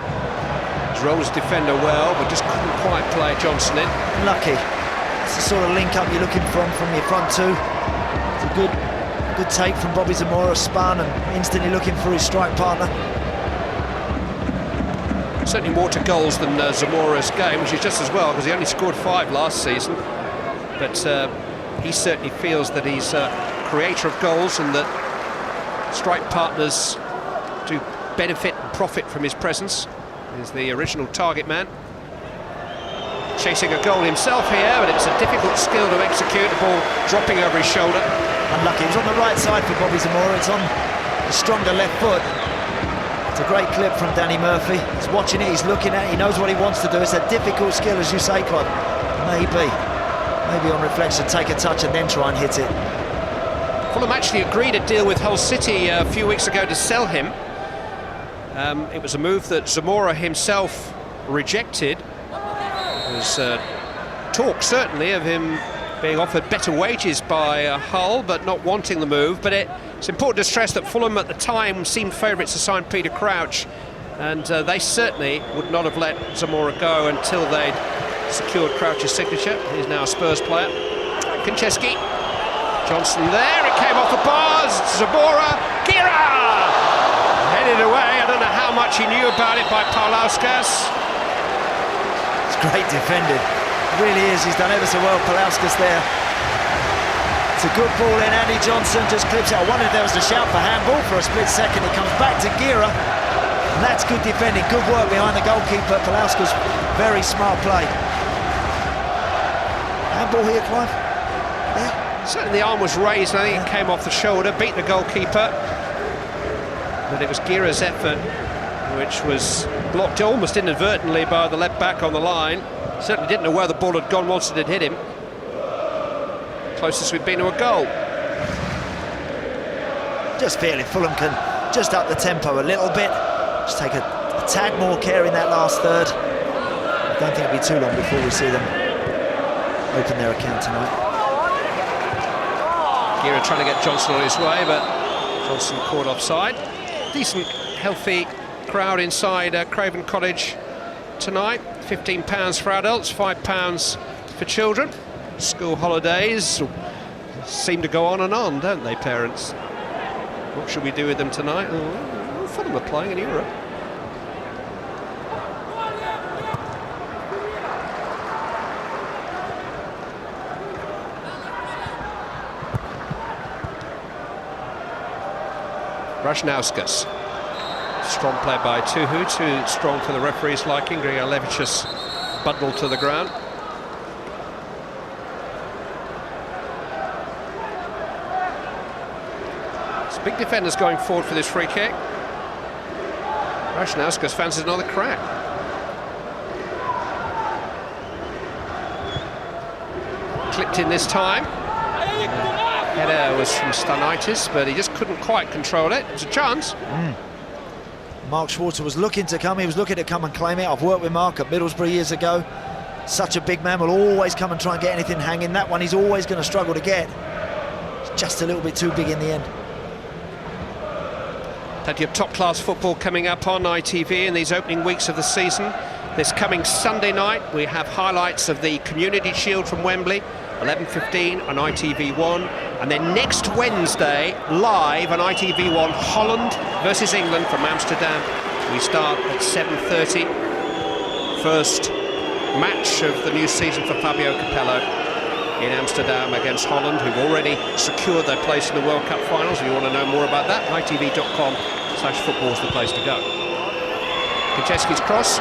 Rolls defender well, but just couldn't quite play Johnson in. Lucky. It's the sort of link-up you're looking from your front two. It's a good take from Bobby Zamora, spun and instantly looking for his strike partner. Certainly more to goals than Zamora's game, which is just as well because he only scored 5 last season. but he certainly feels that he's a creator of goals and that strike partners do benefit and profit from his presence. He's the original target man. Chasing a goal himself here, but it's a difficult skill to execute, the ball dropping over his shoulder. Unlucky, it was on the right side for Bobby Zamora, it's on the stronger left foot. It's a great clip from Danny Murphy. He's watching it, he's looking at it, he knows what he wants to do. It's a difficult skill, as you say, Clive. Maybe on reflection, take a touch and then try and hit it. Fulham actually agreed a deal with Hull City a few weeks ago to sell him. It was a move that Zamora himself rejected. There was talk, certainly, of him being offered better wages by Hull, but not wanting the move. But it's important to stress that Fulham at the time seemed favourites to sign Peter Crouch, and they certainly would not have let Zamora go until they'd secured Crouch's signature. He's now a Spurs player. Konchesky, Johnson there, it came off the bars, Zamora, Gira! Headed away, I don't know how much he knew about it by Paulauskas. It's great defending, it really is, he's done ever so well, Paulauskas there. It's a good ball in, Andy Johnson just clips it. I wondered if there was a shout for handball for a split second. It comes back to Gira, and that's good defending, good work behind the goalkeeper. Paulauskas, very smart play. Handball here, Clive? Yeah. Certainly the arm was raised, and I think it came off the shoulder, beat the goalkeeper. But it was Gira's effort, which was blocked almost inadvertently by the left back on the line. Certainly didn't know where the ball had gone once it had hit him. Closest we've been to a goal. Just feeling Fulham can just up the tempo a little bit. Just take a tad more care in that last third. I don't think it'll be too long before we see them open their account tonight. Gira trying to get Johnson on his way, but Johnson caught offside. Decent, healthy crowd inside Craven Cottage tonight. £15 for adults, £5 for children. School holidays seem to go on and on, don't they, parents? What should we do with them tonight? Oh, Fulham are playing in Europe. Rajnauskas. Strong play by Etuhu, too strong for the referee's liking. Grigor Levicius bundled to the ground. It's big defenders going forward for this free kick. Rajnauskas fancies another crack. Clipped in this time. Header was from Stanaitis, but he just couldn't quite control it. It was a chance. Mark Schwarzer was looking to come, he was looking to come and claim it. I've worked with Mark at Middlesbrough years ago. Such a big man, will always come and try and get anything hanging. That one he's always going to struggle to get. It's just a little bit too big in the end. Plenty of top-class football coming up on ITV in these opening weeks of the season. This coming Sunday night, we have highlights of the Community Shield from Wembley, 11:15 on ITV1, and then next Wednesday, live on ITV1, Holland versus England from Amsterdam. We start at 7:30. First match of the new season for Fabio Capello in Amsterdam against Holland, who've already secured their place in the World Cup finals. If you want to know more about that, itv.com/football is the place to go. Konchesky's cross,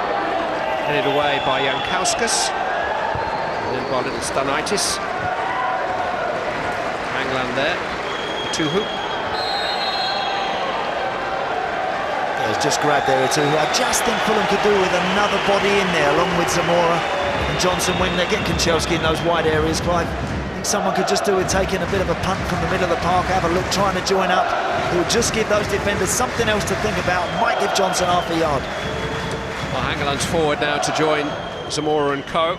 headed away by Jankauskas, and then by little Stanaitis. Hangland there, Etuhu. He's just grabbed there, Etuhu. I just think Fulham could do with another body in there, along with Zamora and Johnson when they get Konchesky in those wide areas, Clive. I think someone could just do with taking a bit of a punt from the middle of the park, have a look, trying to join up. It would just give those defenders something else to think about. Might give Johnson half a yard. Well, Hangeland's forward now to join Zamora and co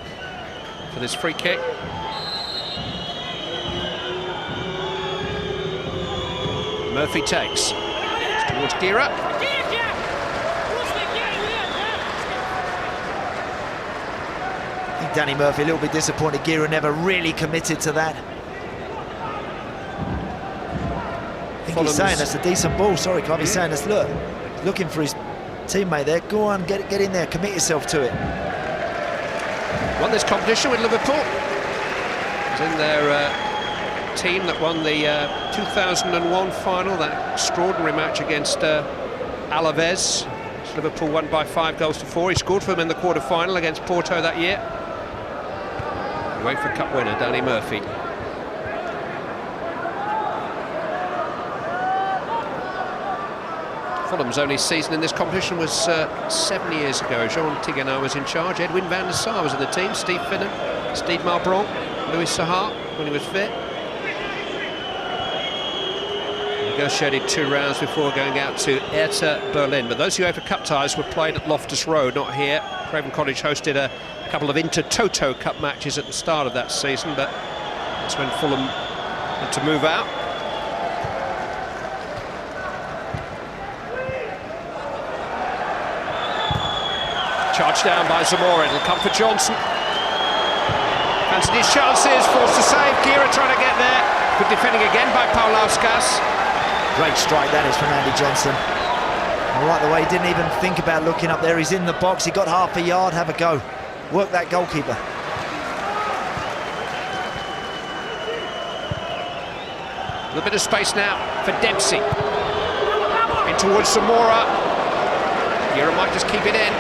for this free kick. Murphy takes. It's towards Gira. I think Danny Murphy a little bit disappointed. Gira never really committed to that. I think he's saying that's a decent ball. Sorry, Clive. He's saying that's, look, looking for his teammate there. Go on, get in there, commit yourself to it. Won this competition with Liverpool. He's in their team that won the 2001 final, that extraordinary match against Alaves. Liverpool won by 5-4. He scored for them in the quarter-final against Porto that year. UEFA Cup winner, Danny Murphy. Fulham's only season in this competition was 7 years ago. Jean Tigana was in charge. Edwin van der Sar was in the team. Steve Finnan, Steve Marbron, Louis Sahar when he was fit. Negotiated 2 rounds before going out to Hertha Berlin. But those UEFA Cup ties were played at Loftus Road, not here. Craven Cottage hosted a couple of Inter-Toto Cup matches at the start of that season, but that's when Fulham had to move out. Charged down by Zamora, it'll come for Johnson. Fancied his chances, forced to save. Gira trying to get there. Good defending again by Paulauskas. Great strike that is from Andy Johnson. I like the way he didn't even think about looking up there. He's in the box, he got half a yard, have a go. Work that goalkeeper. A little bit of space now for Dempsey. In towards Zamora. Gira might just keep it in.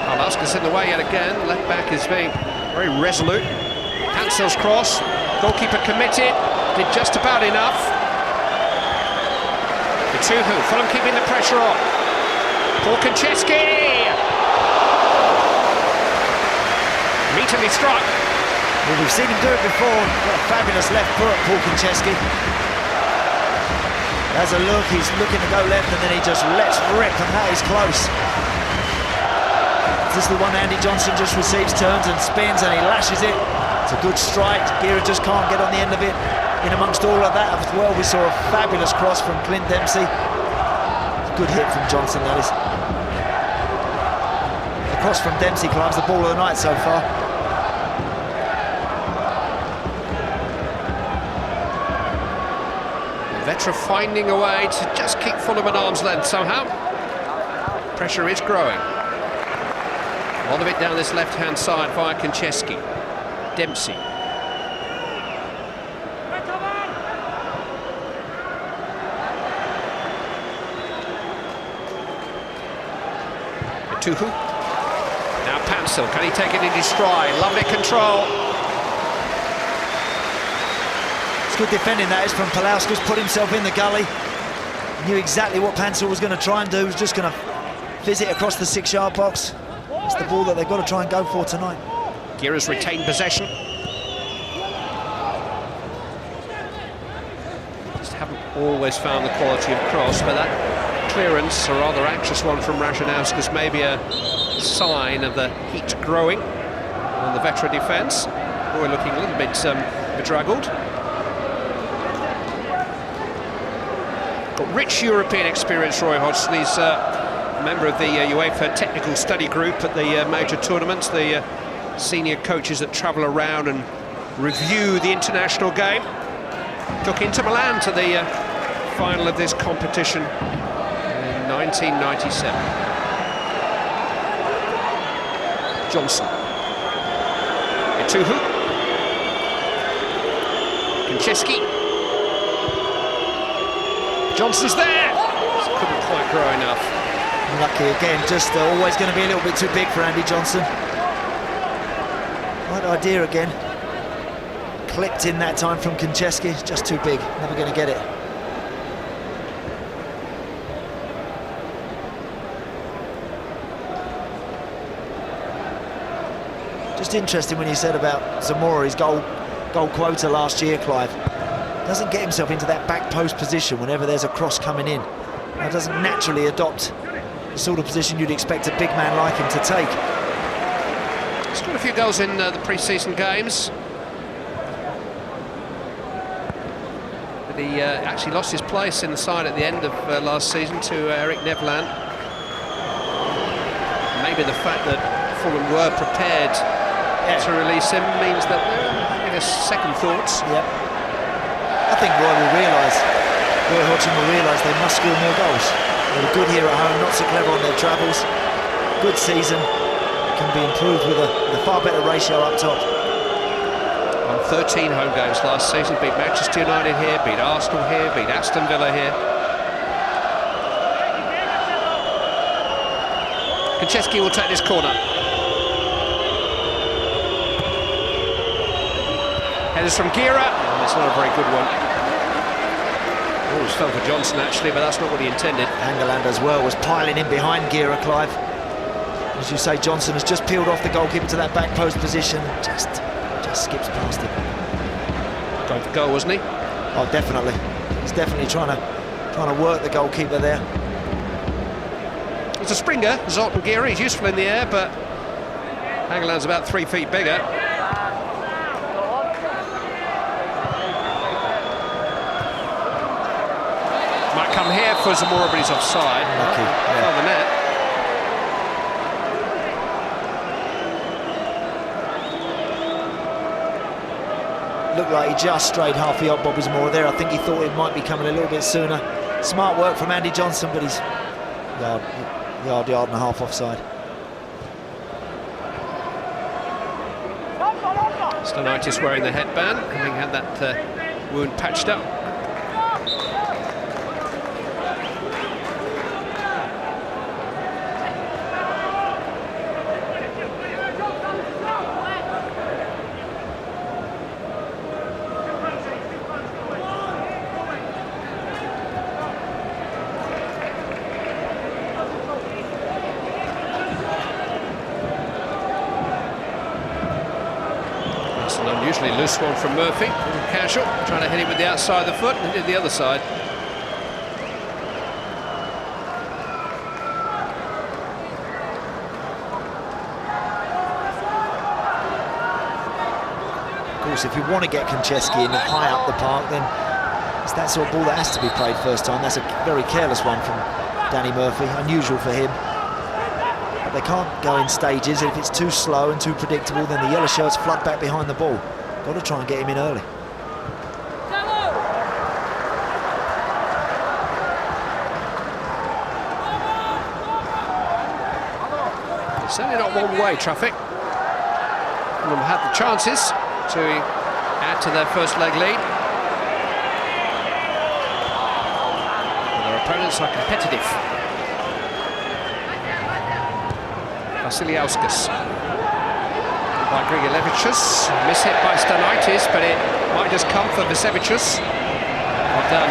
Paulauskas in the way yet again. Left back is being very resolute. Hansel's cross. Goalkeeper committed. Did just about enough. Etuhu. Fulham keeping the pressure on. Paul Konchesky. Meaterly struck. Well, we've seen him do it before. Got a fabulous left foot, Paul Konchesky. Has a look. He's looking to go left, and then he just lets rip, and that is close. This is the one Andy Johnson just receives, turns and spins, and he lashes it. It's a good strike. Gira just can't get on the end of it. In amongst all of that as well, we saw a fabulous cross from Clint Dempsey. Good hit from Johnson, that is. The cross from Dempsey climbs the ball of the night so far. Vetra finding a way to just keep Fulham at arm's length somehow. Pressure is growing. A lot of it down this left-hand side via Konchesky. Dempsey. Etuhu. Now Pansel, can he take it in his stride? Lovely control. It's good defending that is from Paulauskas, put himself in the gully. Knew exactly what Pansel was going to try and do, he was just going to fizz it across the 6-yard box. It's the ball that they've got to try and go for tonight. Gira's retained possession. Just haven't always found the quality of cross, but that clearance, a rather anxious one from Rasanauskas, maybe a sign of the heat growing on the Vetra defence. We're looking a little bit bedraggled. Got rich European experience, Roy Hodgson. He's member of the UEFA technical study group at the major tournaments, the senior coaches that travel around and review the international game. Took Inter Milan to the final of this competition in 1997. Johnson. Etuhu. Konchesky. Johnson's there! Just couldn't quite grow enough. Lucky again, just always going to be a little bit too big for Andy Johnson. Right idea again. Clipped in that time from Konchesky, just too big, never going to get it. Just interesting when you said about Zamora, his goal quota last year, Clive. Doesn't get himself into that back post position whenever there's a cross coming in. Now doesn't naturally adopt the sort of position you'd expect a big man like him to take. He's got a few goals in the pre-season games. But he actually lost his place in the side at the end of last season to Eric Nevland. Maybe the fact that Fulham were prepared to release him means that they're having a second thoughts. Yep. I think Roy Hodgson will realise they must score more goals. They were good here at home, not so clever on their travels. Good season. can be improved with a far better ratio up top. On 13 home games last season, beat Manchester United here, beat Arsenal here, beat Aston Villa here. Konchesky will take this corner. Headers from Gira. That's not a very good one. Oh, it's fell for Johnson actually, but that's not what he intended. Angeland as well was piling in behind Gira, Clive. As you say, Johnson has just peeled off the goalkeeper to that back post position. Just skips past him. Going for goal, wasn't he? Oh, definitely. He's definitely trying to work the goalkeeper there. It's a Springer, Zoltan Gira. He's useful in the air, but Angeland's about 3 feet bigger. Might come here for Zamora, but he's offside. Lucky, yeah. On the net. Looked like he just strayed half the odd Bobby Zamora there. I think he thought it might be coming a little bit sooner. Smart work from Andy Johnson, but he's yard and a half offside. Stanaitis wearing the headband, having had that wound patched up. Unusually loose one from Murphy, casual, trying to hit it with the outside of the foot, and did the other side. Of course, if you want to get Konchesky in high up the park, then it's that sort of ball that has to be played first time. That's a very careless one from Danny Murphy, unusual for him. They can't go in stages. If it's too slow and too predictable, then the yellow shirts flood back behind the ball. Got to try and get him in early. It's certainly not one-way traffic. Fulham had the chances to add to their first leg lead. And their opponents are competitive. Vasiliauskas by Grigorevicius, mishit by Stanaitis, but it might just come for Vasevicius. Well done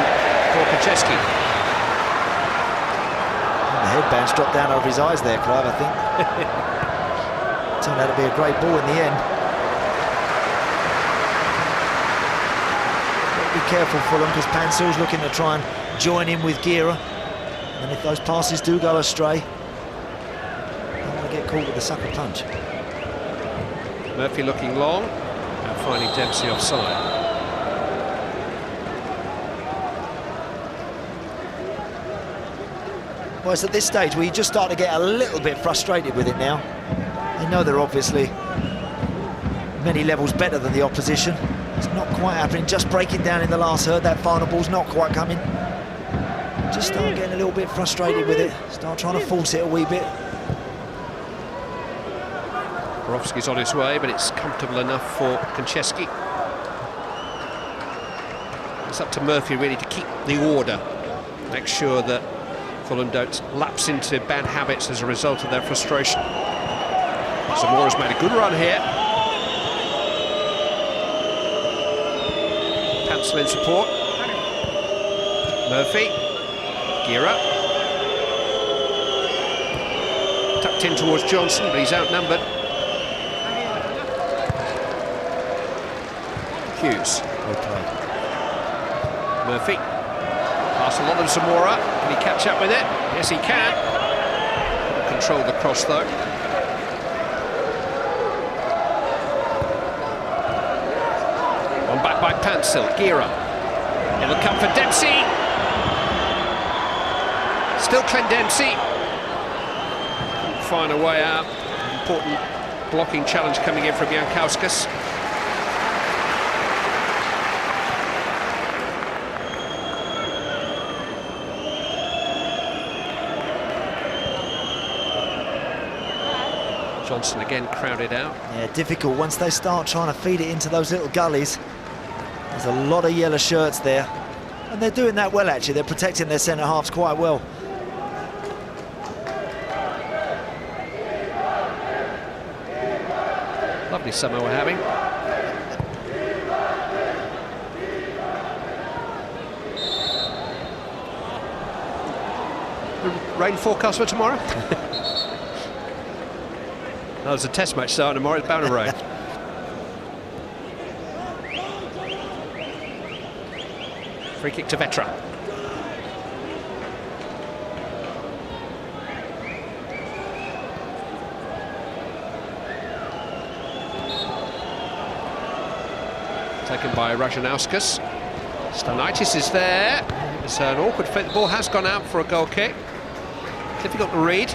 for Konchesky. The headband's dropped down over his eyes there, Clive, I think. Turned out to be a great ball in the end. Be careful, Fulham, because Pansu's looking to try and join in with Gira. And if those passes do go astray, get caught with the sucker punch. Murphy looking long and finding Dempsey offside. Well, it's at this stage where you just start to get a little bit frustrated with it now. They know they're obviously many levels better than the opposition. It's not quite happening, just breaking down in the last third. That final ball's not quite coming. Just start getting a little bit frustrated with it. Start trying to force it a wee bit. Borowski's on his way, but it's comfortable enough for Konchesky. It's up to Murphy really to keep the order, make sure that Fulham don't lapse into bad habits as a result of their frustration. Zamora's made a good run here. Pencil in support. Murphy, Gira. Tucked in towards Johnson, but he's outnumbered. Hughes. Okay. Murphy. Pass a lot of Zamora. Can he catch up with it? Yes, he can. Control the cross, though. One back by Pansil. Gira. It'll come for Dempsey. Still Clint Dempsey. Couldn't find a way out. Important blocking challenge coming in from Jankauskas. Johnson again crowded out. Yeah, difficult once they start trying to feed it into those little gullies. There's a lot of yellow shirts there, and they're doing that well actually. They're protecting their centre halves quite well. Lovely summer we're having. Rain forecast for tomorrow? No, there's a test match starting tomorrow, it's bound to rain. Free kick to Vetra. Taken by Rajanauskas. Stanaitis is there. It's an awkward fit. The ball has gone out for a goal kick. Difficult to read.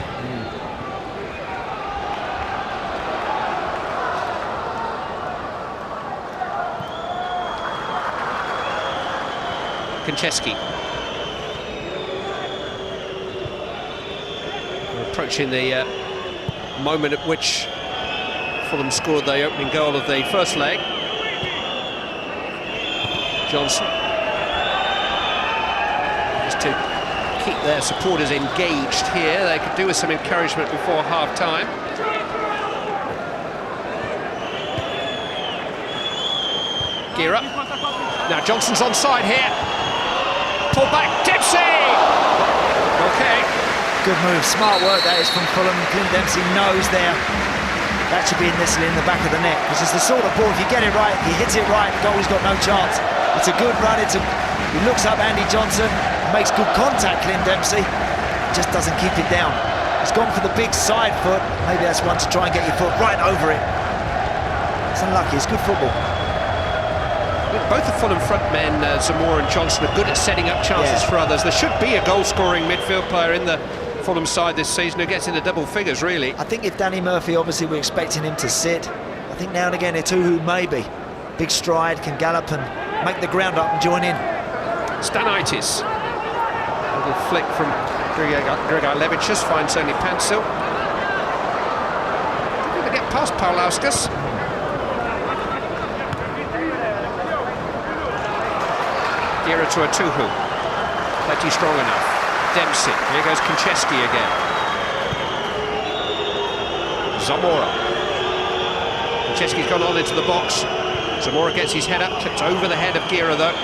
Konchesky. We're approaching the moment at which Fulham scored the opening goal of the first leg. Johnson. Just to keep their supporters engaged here. They could do with some encouragement before half-time. Gear up. Now Johnson's onside here. Pull back, Dempsey! Okay. Good move, smart work that is from Fulham. Clint Dempsey knows there. That should be nestled in the back of the net, because it's the sort of ball, if you get it right, he hits it right, the goalie's got no chance. It's a good run, he looks up Andy Johnson, makes good contact, Clint Dempsey, just doesn't keep it down. He's gone for the big side foot, maybe that's one to try and get your foot right over it. It's unlucky, it's good football. Both the Fulham front men, Zamora and Johnson, are good at setting up chances for others. There should be a goal-scoring midfield player in the Fulham side this season who gets into double figures, really. I think if Danny Murphy, obviously we're expecting him to sit. I think now and again Etuhu maybe. Big stride, can gallop and make the ground up and join in. Stanaitis. A little flick from Grigor Levicius, finds only Pansil. Didn't even get past Paulauskas. Gira to Etuhu. Plenty strong enough. Dempsey. Here goes Konchesky again. Zamora. Konchesky's gone on into the box. Zamora gets his head up, clipped over the head of Gira though.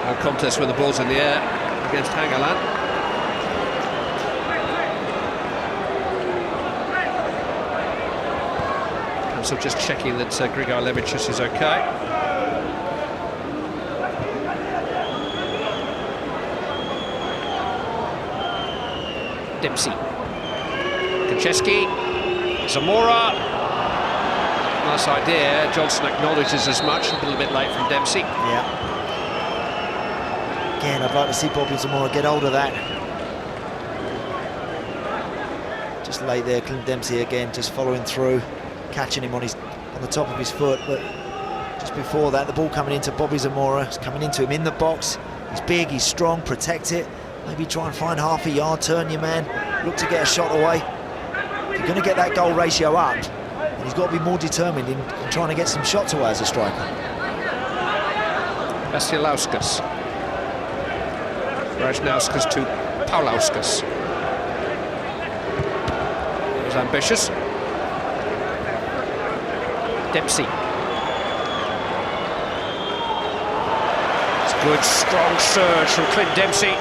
No contest when the ball's in the air against Hangeland. So just checking that Grigor Levicius is okay. Dempsey. Konchesky. Zamora. Nice idea. Johnson acknowledges as much. A little bit late from Dempsey. Yeah. Again, I'd like to see Bobby Zamora get hold of that. Just late there, Clint Dempsey again, just following through. Catching him on the top of his foot, but just before that the ball coming into Bobby Zamora. It's coming into him in the box. He's big, he's strong, protect it, maybe try and find half a yard, turn your man, look to get a shot away. If you're going to get that goal ratio up, then he's got to be more determined in trying to get some shots away as a striker. Vasilauskas. Rajanauskas to Paulauskas. He was ambitious. Dempsey. It's a good, strong surge from Clint Dempsey.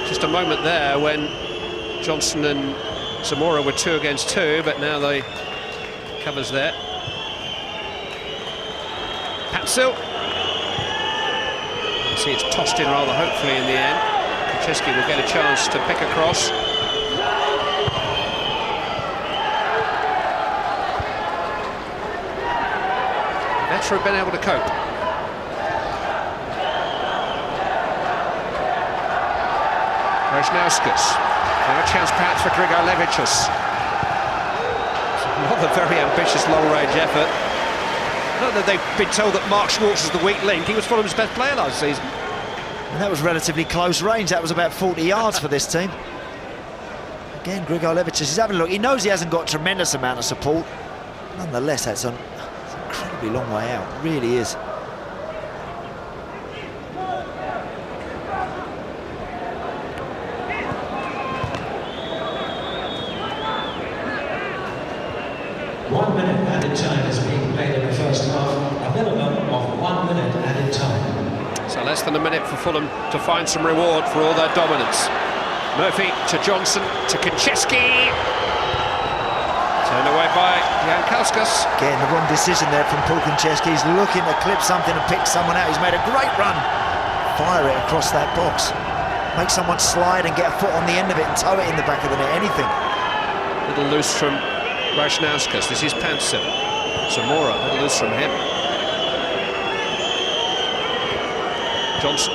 Just a moment there when Johnson and Zamora were 2 against 2, but now they covers there. Pansil. See, it's tossed in rather hopefully in the end. Konchesky will get a chance to pick across. Vetra have been able to cope. Rajanauskas. Now a chance perhaps for Grigor Levicius. Not a very ambitious long-range effort. Not that they've been told that Mark Schwartz is the weak link. He was Fulham's best player last season. And that was relatively close range. That was about 40 yards for this team. Again, Grigor Levicius is having a look. He knows he hasn't got a tremendous amount of support. Nonetheless, that's an incredibly long way out. It really is. One minute added time is being played in the first half, a minimum of 1 minute added time. So less than a minute for Fulham to find some reward for all their dominance. Murphy to Johnson to Konchesky. Turned away by Jankauskas. Again, the wrong decision there from Paul Konchesky. He's looking to clip something and pick someone out. He's made a great run. Fire it across that box. Make someone slide and get a foot on the end of it and tow it in the back of the net. Anything. Little loose from Rashnauskas. This is Pansev. Zamora, a little loose from him. Johnson.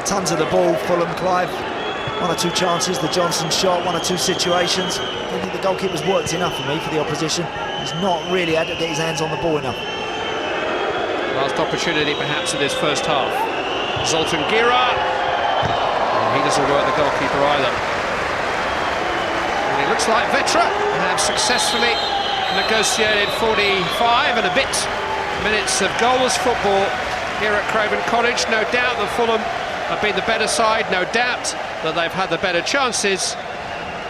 Tons of the ball, Fulham, Clive. 1 or 2 chances, the Johnson shot, 1 or 2 situations. I don't think the goalkeeper's worked enough for me, for the opposition. He's not really had to get his hands on the ball enough. Last opportunity perhaps in this first half. Zoltan Gira. He doesn't work the goalkeeper either. And it looks like Vetra have successfully negotiated 45 and a bit minutes of goalless football here at Craven Cottage. No doubt that Fulham have been the better side, no doubt that they've had the better chances,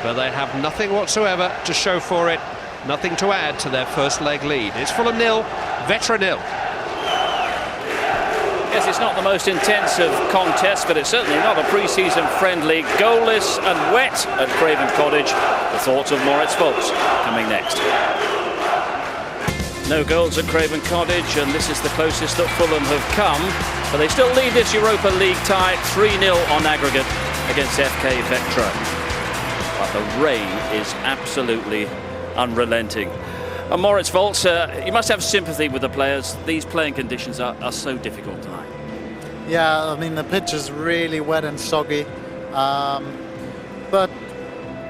but they have nothing whatsoever to show for it, nothing to add to their first leg lead. It's Fulham 0, Vetra 0. Yes, it's not the most intense of contests, but it's certainly not a pre-season friendly. Goalless and wet at Craven Cottage. The thoughts of Moritz Volz coming next. No goals at Craven Cottage, and this is the closest that Fulham have come. But they still lead this Europa League tie 3-0 on aggregate against FK Vetra. But the rain is absolutely unrelenting. And Moritz Volz, you must have sympathy with the players. These playing conditions are so difficult tonight. Yeah, I mean, the pitch is really wet and soggy. But,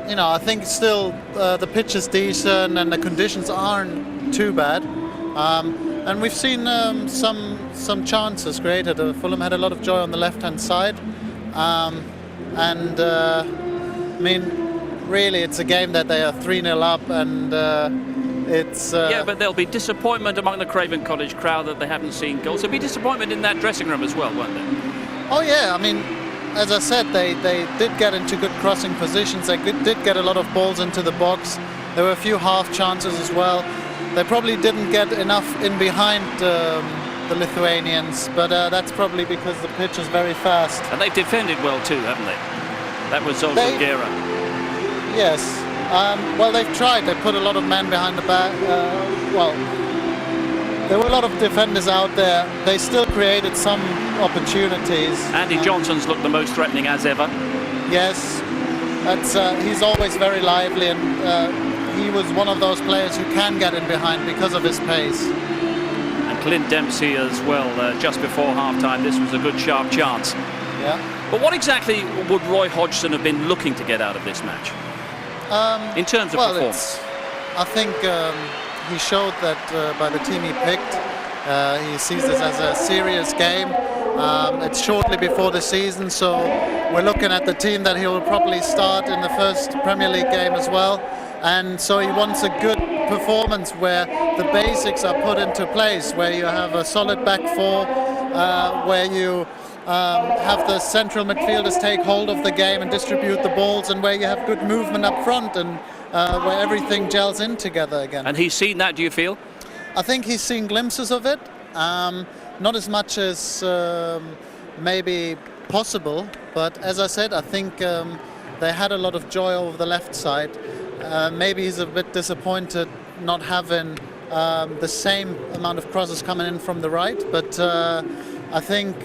you know, I think still the pitch is decent and the conditions aren't too bad. And we've seen some chances created. Fulham had a lot of joy on the left-hand side. I mean, really, it's a game that they are 3-0 up, and it's... Yeah, but there'll be disappointment among the Craven Cottage crowd that they haven't seen goals. There'll be disappointment in that dressing room as well, won't there? Oh, yeah, I mean, as I said, they did get into good crossing positions. They did get a lot of balls into the box. There were a few half chances as well. They probably didn't get enough in behind the Lithuanians, but that's probably because the pitch is very fast. And they've defended well too, haven't they? That was Zoltan Gira. Yes. Well, they've tried. They put a lot of men behind the back. Well, there were a lot of defenders out there. They still created some opportunities. Andy Johnson's looked the most threatening as ever. Yes. He's always very lively, and he was one of those players who can get in behind because of his pace. And Clint Dempsey as well, just before half-time. This was a good sharp chance. Yeah. But what exactly would Roy Hodgson have been looking to get out of this match? In terms of performance? I think he showed that by the team he picked, he sees this as a serious game. It's shortly before the season, so we're looking at the team that he will probably start in the first Premier League game as well. And so he wants a good performance where the basics are put into place, where you have a solid back four, where you have the central midfielders take hold of the game and distribute the balls, and where you have good movement up front, and where everything gels in together again. And he's seen that, do you feel? I think he's seen glimpses of it. Not as much as maybe possible, but as I said, I think they had a lot of joy over the left side. Maybe he's a bit disappointed not having the same amount of crosses coming in from the right, but I think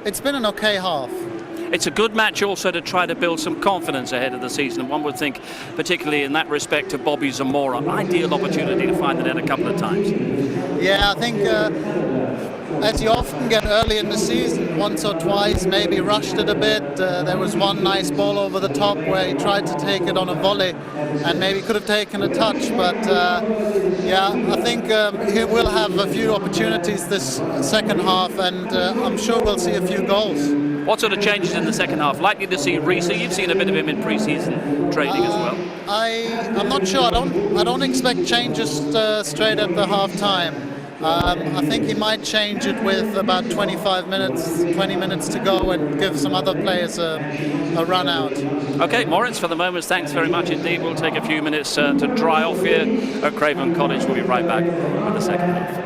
it's been an okay half. It's a good match also to try to build some confidence ahead of the season. One would think, particularly in that respect, to Bobby Zamora. Ideal opportunity to find the net a couple of times. Yeah, I think as you often get early in the season, once or twice, maybe rushed it a bit. There was one nice ball over the top where he tried to take it on a volley and maybe could have taken a touch, but yeah, I think he will have a few opportunities this second half, and I'm sure we'll see a few goals. What sort of changes in the second half? Likely to see Reece. You've seen a bit of him in pre-season training as well. I'm not sure. I don't expect changes straight at the half time. I think he might change it with about 20 minutes to go and give some other players a run out. Okay, Moritz, for the moment, thanks very much indeed. We'll take a few minutes to dry off here at Craven Cottage. We'll be right back with the second half.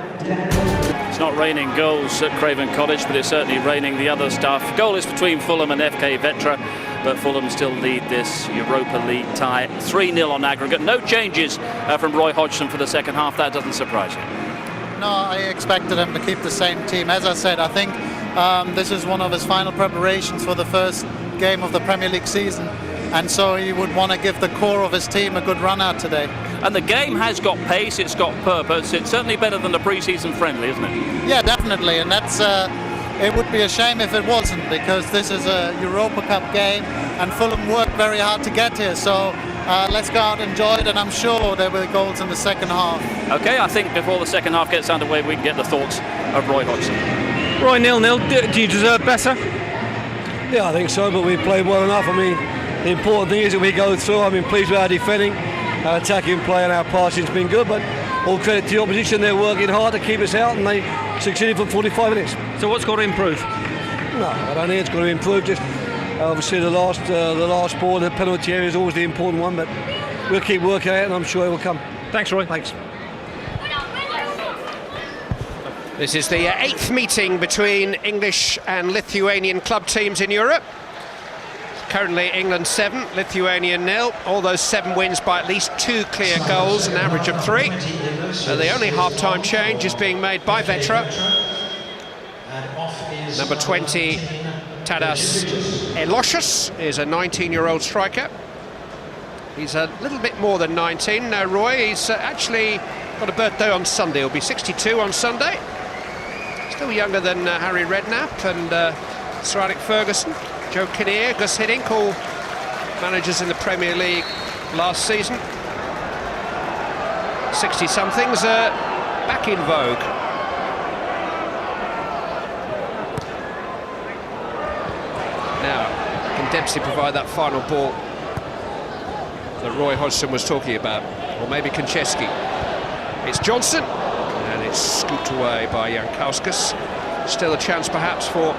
It's not raining goals at Craven Cottage, but it's certainly raining the other stuff. Goal is between Fulham and FK Vetra, but Fulham still lead this Europa League tie 3-0 on aggregate. No changes from Roy Hodgson for the second half. That doesn't surprise you. No, I expected him to keep the same team. As I said, I think this is one of his final preparations for the first game of the Premier League season, and so he would want to give the core of his team a good run out today. And the game has got pace, it's got purpose. It's certainly better than the pre-season friendly, isn't it? Yeah, definitely, and that's it would be a shame if it wasn't, because this is a Europa Cup game and Fulham worked very hard to get here, so let's go out and enjoy it, and I'm sure there will be goals in the second half. Okay, I think before the second half gets underway, we can get the thoughts of Roy Hodgson. Roy, 0-0, do you deserve better? Yeah, I think so, but we played well enough. I mean, the important thing is that we go through. I've been pleased with our defending, our attacking play, and our passing's been good, but all credit to the opposition. They're working hard to keep us out, and they succeeded for 45 minutes. So what's got to improve? No, I don't think it's got to improve. Just obviously the last ball, the penalty area is always the important one, but we'll keep working at it, and I'm sure it will come. Thanks, Roy. Thanks. This is the 8th meeting between English and Lithuanian club teams in Europe. Currently England 7, Lithuania 0. All those 7 wins by at least 2 clear goals, an average of 3. And the only half-time change is being made by Vetra. Number 20, Tadas Eloshus, is a 19-year-old striker. He's a little bit more than 19 now, Roy. He's actually got a birthday on Sunday. He'll be 62 on Sunday. Still younger than Harry Redknapp and Sir Alec Ferguson, Joe Kinnear, Gus Hiddink, all managers in the Premier League last season. 60-somethings are back in vogue. Now, can Dempsey provide that final ball that Roy Hodgson was talking about? Or maybe Konchesky. It's Johnson, and it's scooped away by Jankauskas. Still a chance perhaps for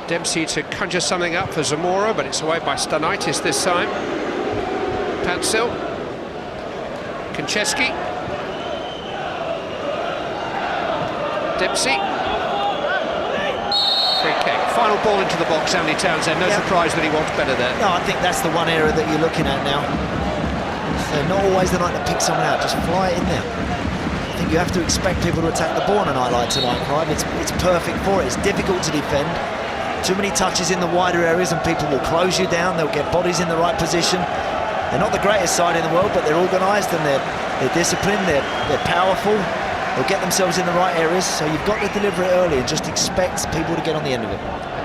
Dempsey to conjure something up for Zamora, but it's away by Stanaitis this time. Pansil. Konchesky. Dempsey. Free kick. Final ball into the box, Andy Townsend. No surprise that he wants better there. No, I think that's the one area that you're looking at now. So not always the night to pick someone out, just fly it in there. I think you have to expect people to attack the ball on a night like tonight, Clive. It's perfect for it. It's difficult to defend. Too many touches in the wider areas and people will close you down. They'll get bodies in the right position. They're not the greatest side in the world, but they're organised and they're disciplined, they're powerful. They'll get themselves in the right areas, so you've got to deliver it early and just expect people to get on the end of it.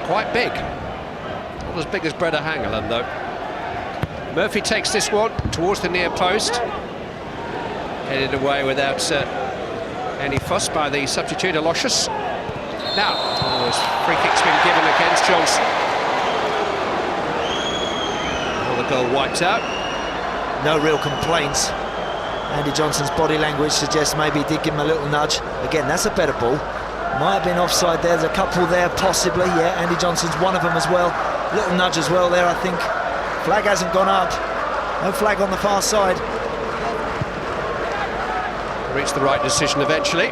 Quite big. Not as big as Breda Hangeland, though. Murphy takes this one towards the near post. Headed away without any fuss by the substitute, Aloysius. Now, this free kick's been given against Johnson. Well, the goal wiped out. No real complaints. Andy Johnson's body language suggests maybe he did give him a little nudge. Again, that's a better ball. Might have been offside there. There's a couple there, possibly. Yeah, Andy Johnson's one of them as well. Little nudge as well there, I think. Flag hasn't gone up. No flag on the far side. Reached the right decision eventually.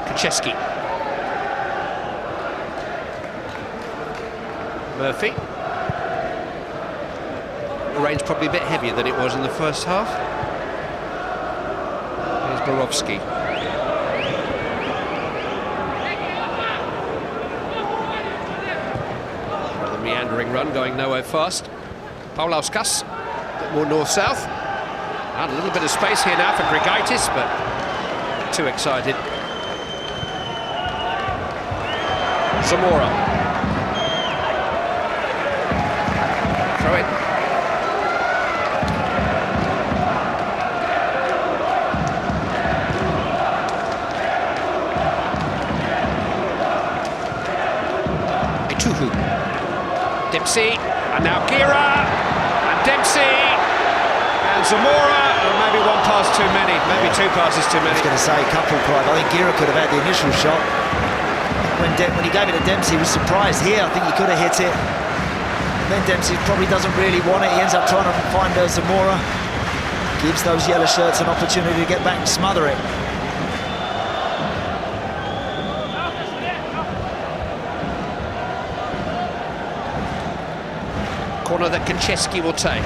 Konchesky. Murphy. The rain's probably a bit heavier than it was in the first half. Here's Borowski. Rather meandering run, going nowhere fast. Paulauskas, a bit more north-south. And a little bit of space here now for Grigaitis, but too excited. Zamora. Throw it. Etuhu. Dempsey. And now Gira. And Dempsey. And Zamora. Or maybe one pass too many. Maybe two passes too many. I was going to say a couple, Clive. I think Gira could have had the initial shot. When he gave it to Dempsey, he was surprised here. I think he could have hit it. And then Dempsey probably doesn't really want it. He ends up trying to find Zamora. Gives those yellow shirts an opportunity to get back and smother it. Corner that Konchesky will take.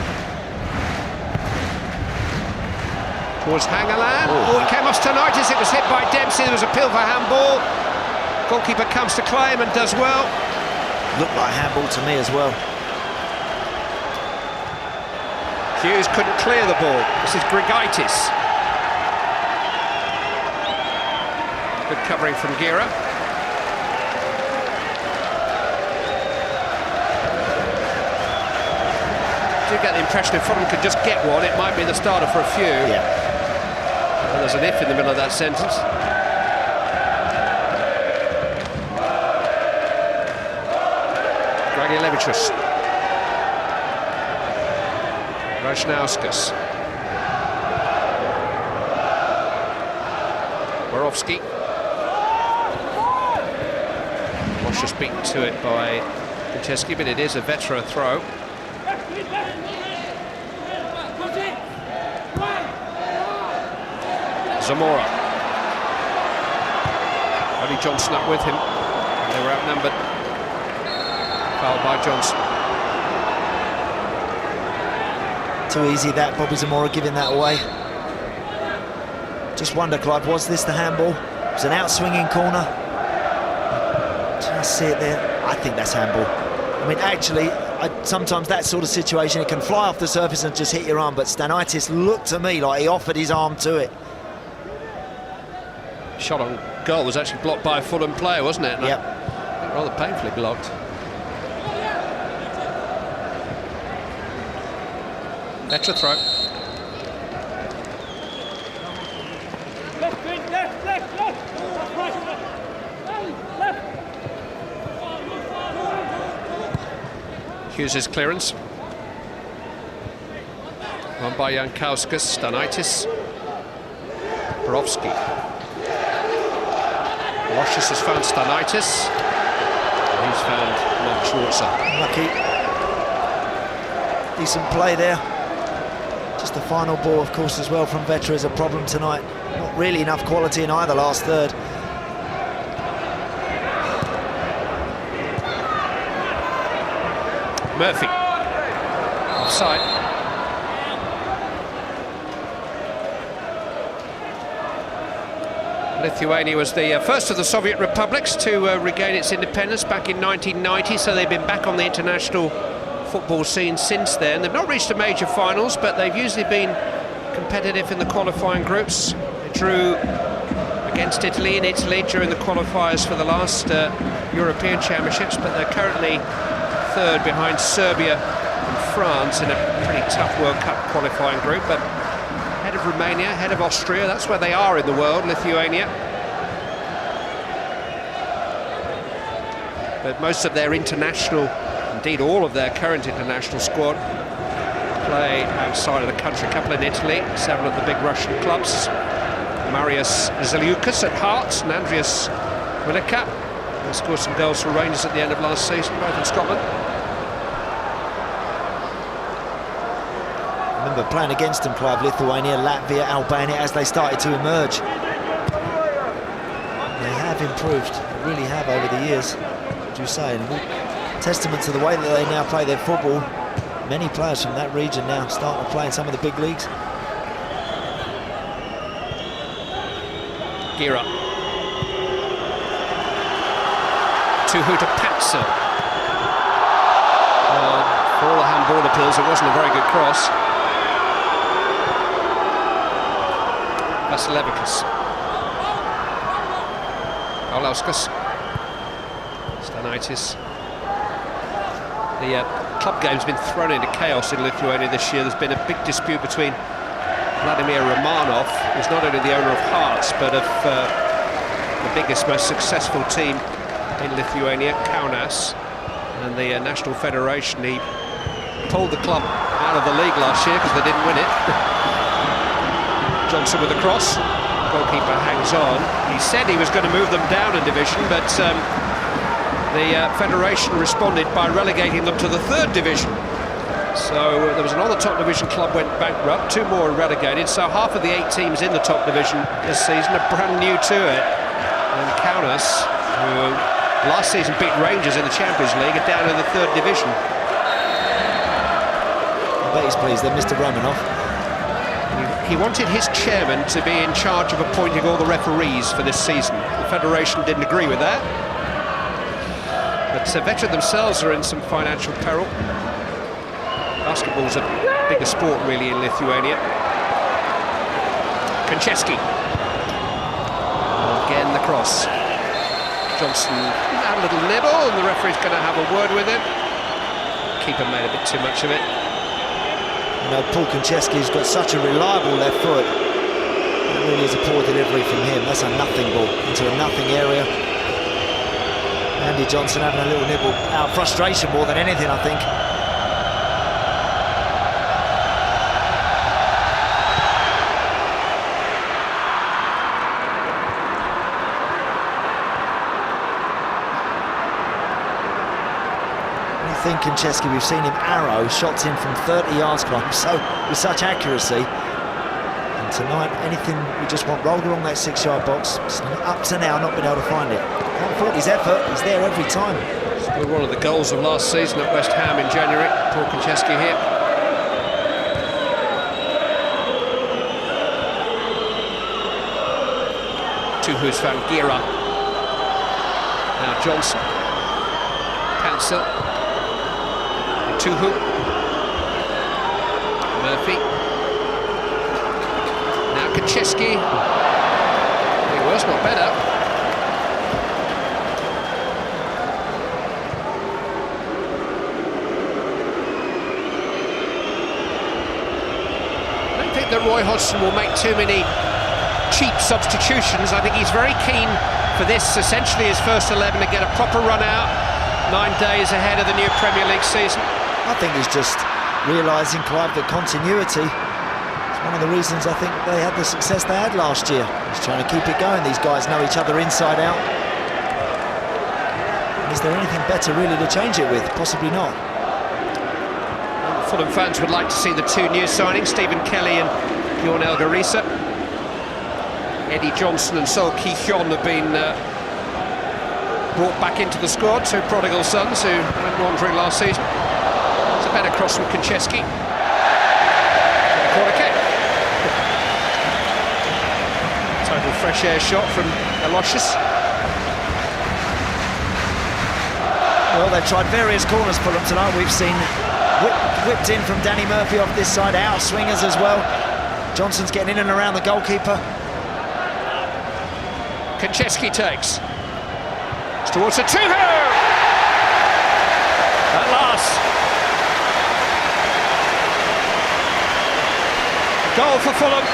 Towards Hangeland. Oh, it came off Stanaitis. It was hit by Dempsey. There was a appeal for handball. Goalkeeper comes to claim and does well. Looked like handball to me as well. Hughes couldn't clear the ball. This is Grigaitis. Good covering from Gira. I do get the impression if Fulham could just get one, it might be the starter for a few. Yeah. And there's an if in the middle of that sentence. Dragilevichus. Rajnauskas. Borowski. Wash just beaten to it by Konchesky, but it is a Vetra throw. Zamora. Only Johnson up with him. They were outnumbered. Fouled by Johnson. Too easy that, Bobby Zamora giving that away. Just wonder, Clive, was this the handball? It was an out-swinging corner. Just see it there. I think that's handball. I mean, actually, sometimes that sort of situation, it can fly off the surface and just hit your arm, but Stanaitis looked to me like he offered his arm to it. Shot on goal was actually blocked by a Fulham player, wasn't it? Yep. Rather painfully blocked. Vetra throw. Hughes' clearance. Run by Jankauskas, Stanaitis. Borowski. Rochus has found Stanaitis. And he's found Mark Schwarzer. Lucky. Decent play there. Just the final ball, of course, as well from Vetra is a problem tonight. Not really enough quality in either last third. Murphy. Offside. Lithuania was the first of the Soviet republics to regain its independence back in 1990, so they've been back on the international football scene since then. They've not reached the major finals, but they've usually been competitive in the qualifying groups. They drew against Italy in Italy during the qualifiers for the last European Championships, but they're currently third behind Serbia and France in a pretty tough World Cup qualifying group. But ahead of Romania, ahead of Austria, that's where they are in the world, Lithuania. But most of their international, indeed all of their current international squad, play outside of the country. A couple in Italy, 7 of the big Russian clubs. Marius Zeliukas at Hearts and Andreas Willicka. They scored some goals for Rangers at the end of last season, both in Scotland. Remember playing against them, Clive, Lithuania, Latvia, Albania, as they started to emerge. They have improved, they really have over the years, would you say? And testament to the way that they now play their football. Many players from that region now starting to play in some of the big leagues. Gira. Etuhu to Patso. For all the handball appeals, it wasn't a very good cross. Vasilevicius. Olauskas. Stanaitis. The club game's been thrown into chaos in Lithuania this year. There's been a big dispute between Vladimir Romanov, who's not only the owner of Hearts, but of the biggest, most successful team in Lithuania, Kaunas, and the National Federation. He pulled the club out of the league last year because they didn't win it. Johnson with the cross. Goalkeeper hangs on. He said he was going to move them down a division, but the Federation responded by relegating them to the 3rd division. So there was another top division club went bankrupt, 2 more relegated, so half of the 8 teams in the top division this season are brand new to it. And Kaunas, who last season beat Rangers in the Champions League, are down in the 3rd division. I bet he's pleased then, Mr. Romanov. He wanted his chairman to be in charge of appointing all the referees for this season. The Federation didn't agree with that. But Vetra themselves are in some financial peril. Basketball's a bigger sport, really, in Lithuania. Konchesky. Again, the cross. Johnson had a little nibble, and the referee's going to have a word with him. Keeper made a bit too much of it. You know, Paul Konchesky's got such a reliable left foot. It really is a poor delivery from him. That's a nothing ball into a nothing area. Andy Johnson having a little nibble out of frustration more than anything, I think. Konchesky, we've seen him arrow shots in from 30 yards climb, so with such accuracy. And tonight, anything we just want rolled along that 6-yard box. Up to now, not been able to find it. Can't fault his effort, he's there every time. Still one of the goals of last season at West Ham in January. Paul Konchesky here. Etuhu's found Gira. Now Johnson. Cancel. Etuhu. Murphy. Now Konchesky. It was not better. I don't think that Roy Hodgson will make too many cheap substitutions. I think he's very keen for this, essentially his first 11, to get a proper run out 9 days ahead of the new Premier League season. I think he's just realising, Clive, that continuity is one of the reasons I think they had the success they had last year. He's trying to keep it going. These guys know each other inside out. And is there anything better really to change it with? Possibly not. Fulham fans would like to see the 2 new signings, Stephen Kelly and Bjorn Elgarisa. Eddie Johnson and Sol Ki-hyun have been brought back into the squad, 2 prodigal sons who went wandering last season. It's a better cross from Konchesky. Corner kick. Total fresh air shot from Aloysius. Well, they've tried various corners for them tonight. We've seen whipped in from Danny Murphy off this side, out swingers as well. Johnson's getting in and around the goalkeeper. Konchesky takes. It's towards Etuhu! At last. Goal for Fulham.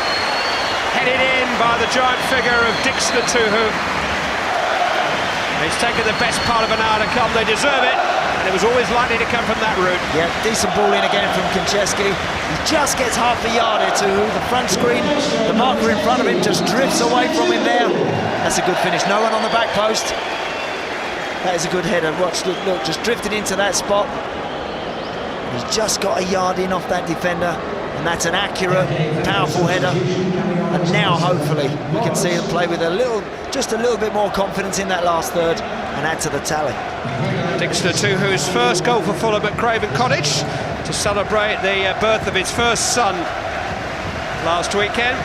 Headed in by the giant figure of Dickson Etuhu. It's taken the best part of an hour to come. They deserve it. And it was always likely to come from that route. Yeah, decent ball in again from Konchesky. He just gets half a yard to the front screen. The marker in front of him just drifts away from him there. That's a good finish. No one on the back post. That is a good header. Watch, look, just drifted into that spot. He's just got a yard in off that defender. And that's an accurate, powerful header. And now, hopefully, we can see him play with just a little bit more confidence in that last third and add to the tally. Dickson Etuhu's first goal for Fulham at Craven Cottage to celebrate the birth of his first son last weekend.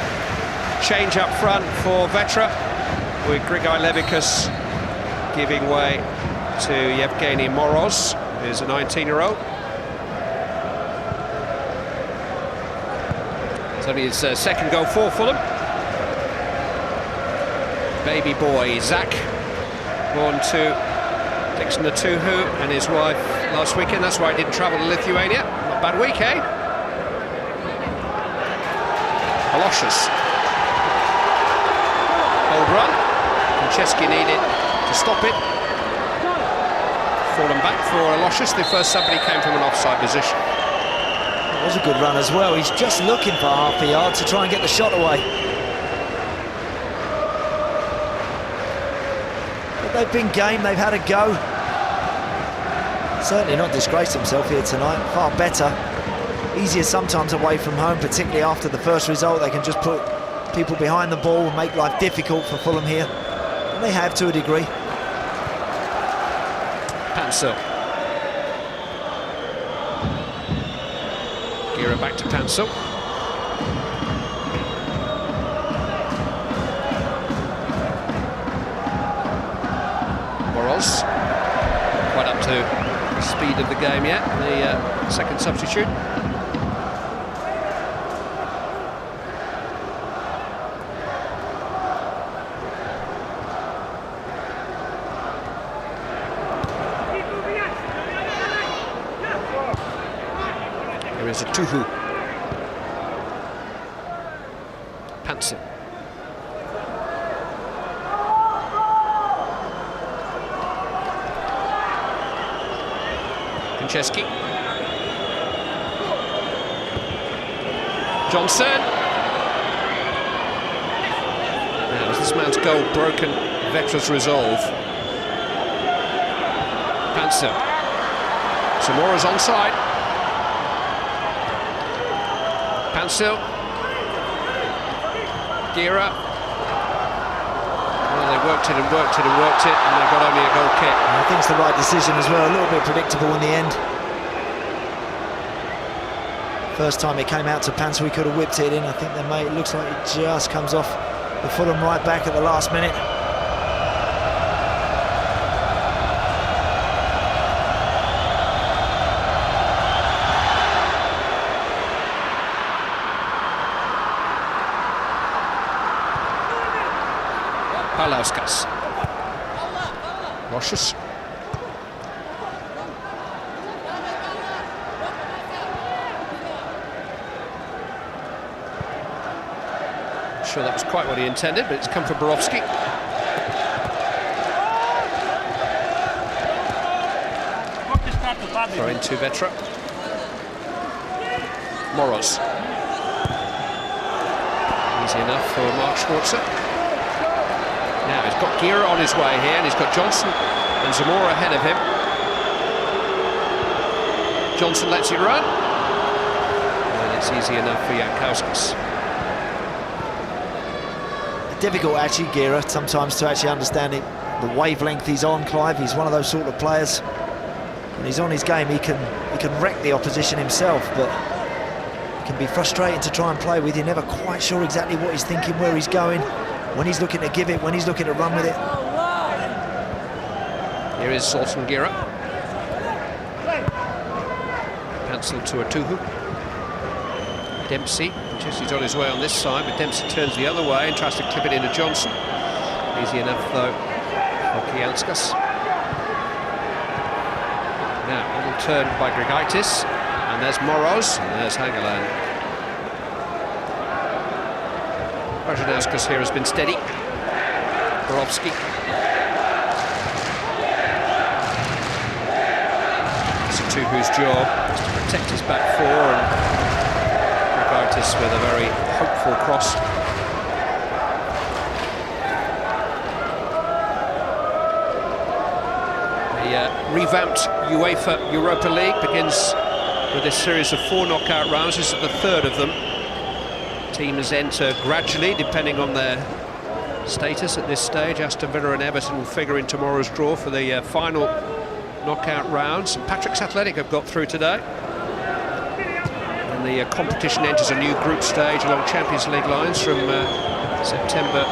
Change up front for Vetra, with Grigor Levikas giving way to Yevgeny Moroz, who's a 19-year-old. It's only his second goal for Fulham. Baby boy Zach born to Dickson Etuhu and his wife last weekend. That's why he didn't travel to Lithuania. Not a bad week, eh? Aloshas. Old run. Franceschi needed to stop it. Fallen back for Aloshas. The first somebody came from an offside position. It was a good run as well. He's just looking for half a yard to try and get the shot away. But they've been game, they've had a go. Certainly not disgraced himself here tonight. Far better. Easier sometimes away from home, particularly after the first result. They can just put people behind the ball and make life difficult for Fulham here. And they have to a degree. Pansel. Gira back to Pansel. Moros. Quite up to the speed of the game yet. The second substitute. Is Etuhu. Pansel. Franceschi. Johnson. Now, is this man's goal broken Vetra's resolve? Pansel. Zamora's onside. Pansel. Gira. Well, they worked it and worked it and worked it, and they got only a goal kick. I think it's the right decision as well. A little bit predictable in the end. First time it came out to Pansel, he could have whipped it in. I think it looks like it just comes off the Fulham right back at the last minute. Palauskas. Aloshas. Not sure that was quite what he intended, but it's come from Borowski. Throw into Vetra. Moros. Easy enough for Mark Schwarzer. Now he's got Gira on his way here, and he's got Johnson and Zamora ahead of him. Johnson lets it run, and it's easy enough for Jankowskis. Difficult actually, Gira, sometimes to actually understand it, the wavelength he's on. Clive, he's one of those sort of players. When he's on his game, he can wreck the opposition himself, but it can be frustrating to try and play with. You're never quite sure exactly what he's thinking, where he's going, when he's looking to give it, when he's looking to run with it. Here is Sultan Gira. Pansel to Etuhu. Dempsey. Jesse's on his way on this side, but Dempsey turns the other way and tries to clip it into Johnson. Easy enough, though, for Kianskas. Now, a little turn by Grigaitis, and there's Moros, and there's Hangeland. Rajanauskas here has been steady. Borowski. It's Etuhu's job is to protect his back four, and Grigaitis with a very hopeful cross. The revamped UEFA Europa League begins with this series of 4 knockout rounds. This is the third of them. Teams enter gradually, depending on their status at this stage. Aston Villa and Everton will figure in tomorrow's draw for the final knockout rounds. And Patrick's Athletic have got through today. And the competition enters a new group stage along Champions League lines from September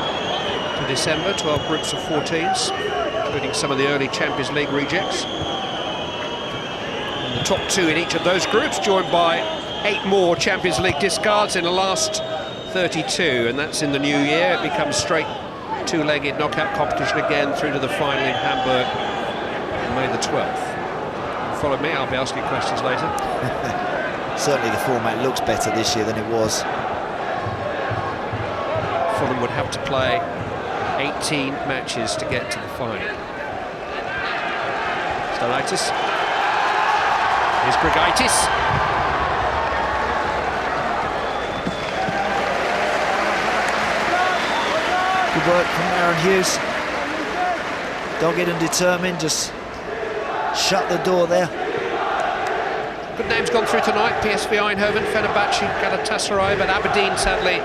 to December. 12 groups of 14s, including some of the early Champions League rejects. And the top 2 in each of those groups, joined by 8 more Champions League discards in the last 32, and that's in the new year. It becomes straight two-legged knockout competition again through to the final in Hamburg on May the 12th. Follow me, I'll be asking questions later. Certainly the format looks better this year than it was. Fulham would have to play 18 matches to get to the final. Stalaitis. Here's Grigaitis. Good work from Aaron Hughes. Dogged and determined, just shut the door there. Good names gone through tonight. PSV Eindhoven, Fenerbahce, Galatasaray, but Aberdeen sadly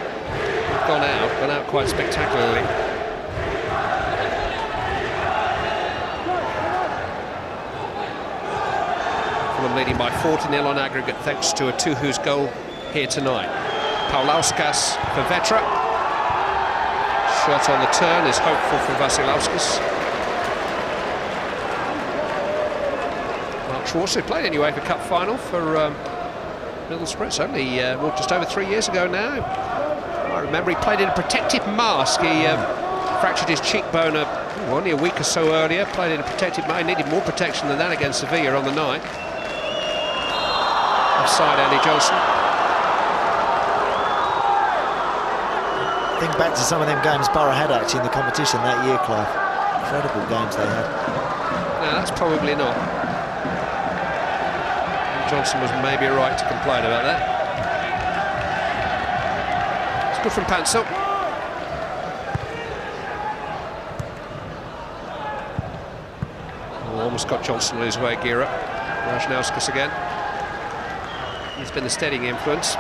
gone out quite spectacularly. Fulham leading by 40-0 on aggregate thanks to Etuhu's goal here tonight. Paulauskas for Vetra. Shot on the turn is hopeful for Vasilauskas. Mark Schwarzer played in UEFA Cup final for Middlesbrough. It's only just over 3 years ago now. I remember he played in a protective mask. He fractured his cheekbone only a week or so earlier. Played in a protective mask. He needed more protection than that against Sevilla on the night. Offside, Andy Johnson. Think back to some of them games Borough had actually in the competition that year, Clive. Incredible games they had. No, that's probably not. Johnson was maybe right to complain about that. It's good from Pansel. Oh, almost got Johnson on his way, gear up. Rajnauskas again. He's been the steadying influence.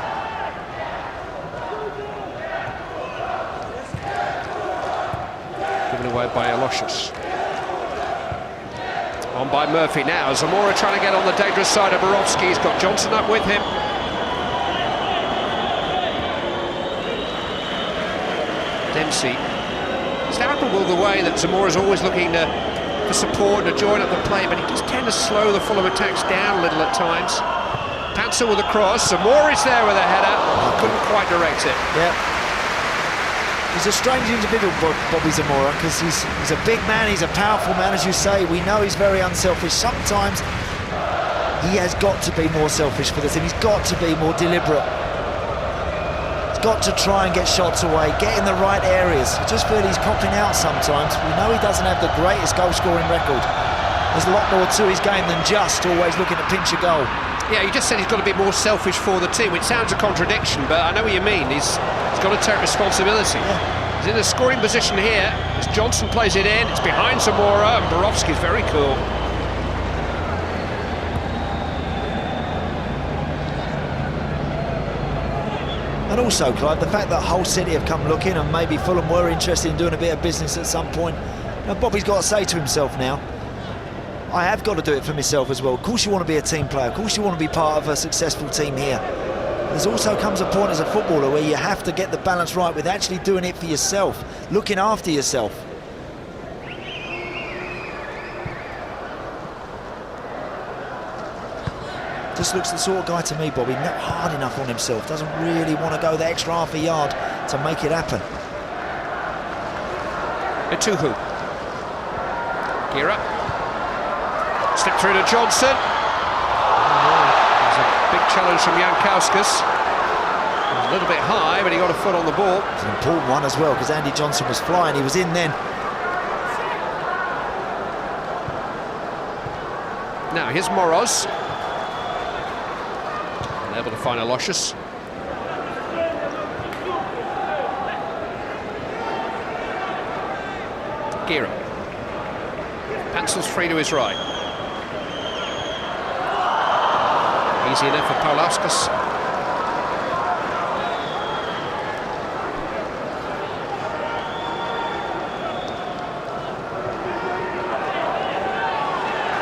Given away by Aloysius. On by Murphy now. Zamora trying to get on the dangerous side of Borowski. He's got Johnson up with him. Dempsey. It's admirable the way that Zamora's always looking for support and to join up the play, but he does tend to slow the Fulham attacks down a little at times. Pansel with a cross. Zamora is there with a header. Couldn't quite direct it. Yeah. He's a strange individual, Bobby Zamora, because he's a big man, he's a powerful man, as you say. We know he's very unselfish. Sometimes he has got to be more selfish for the team. He's got to be more deliberate. He's got to try and get shots away, get in the right areas. I just feel he's popping out sometimes. We know he doesn't have the greatest goal-scoring record. There's a lot more to his game than just always looking to pinch a goal. Yeah, you just said he's got to be more selfish for the team, which sounds a contradiction, but I know what you mean. He's got to take responsibility. Yeah. He's in a scoring position here. As Johnson plays it in, it's behind Zamora, and Borowski's very cool. And also, Clive, the fact that Hull City have come looking, and maybe Fulham were interested in doing a bit of business at some point. Now, Bobby's got to say to himself now, I have got to do it for myself as well. Of course you want to be a team player. Of course you want to be part of a successful team here. There's also comes a point as a footballer where you have to get the balance right with actually doing it for yourself, looking after yourself. Just looks the sort of guy to me, Bobby, not hard enough on himself, doesn't really want to go the extra half a yard to make it happen. Etuhu. Gear up. Slip through to Johnson. There's a big challenge from Jankauskas. A little bit high, but he got a foot on the ball. It's an important one as well, because Andy Johnson was flying. He was in then. Now, here's Moroz. Able to find Aloysius. Gira. Pansel's free to his right. Easy enough for Paulauskas.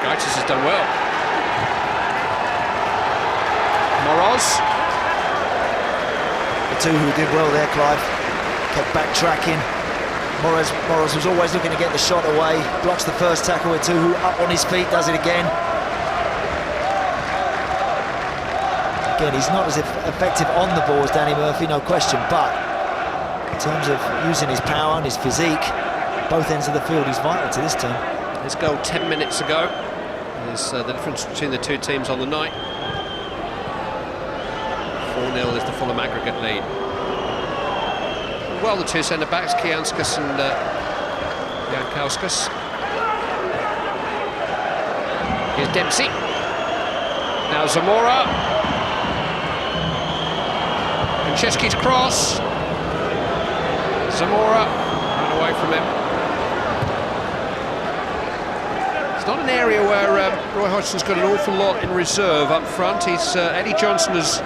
Gaitis has done well. Moroz. Etuhu did well there, Clive. Kept backtracking. Moroz was always looking to get the shot away. Blocks the first tackle. Etuhu up on his feet, does it again. Again, he's not as effective on the ball as Danny Murphy, no question, but in terms of using his power and his physique, both ends of the field is vital to this team. His goal 10 minutes ago is the difference between the two teams on the night. 4-0 is the Fulham aggregate lead. Well, the two centre-backs, Kianskas and Jankauskas. Here's Dempsey. Now Zamora. Konchesky's cross. Zamora ran away from him. It's not an area where Roy Hodgson's got an awful lot in reserve up front. Eddie Johnson has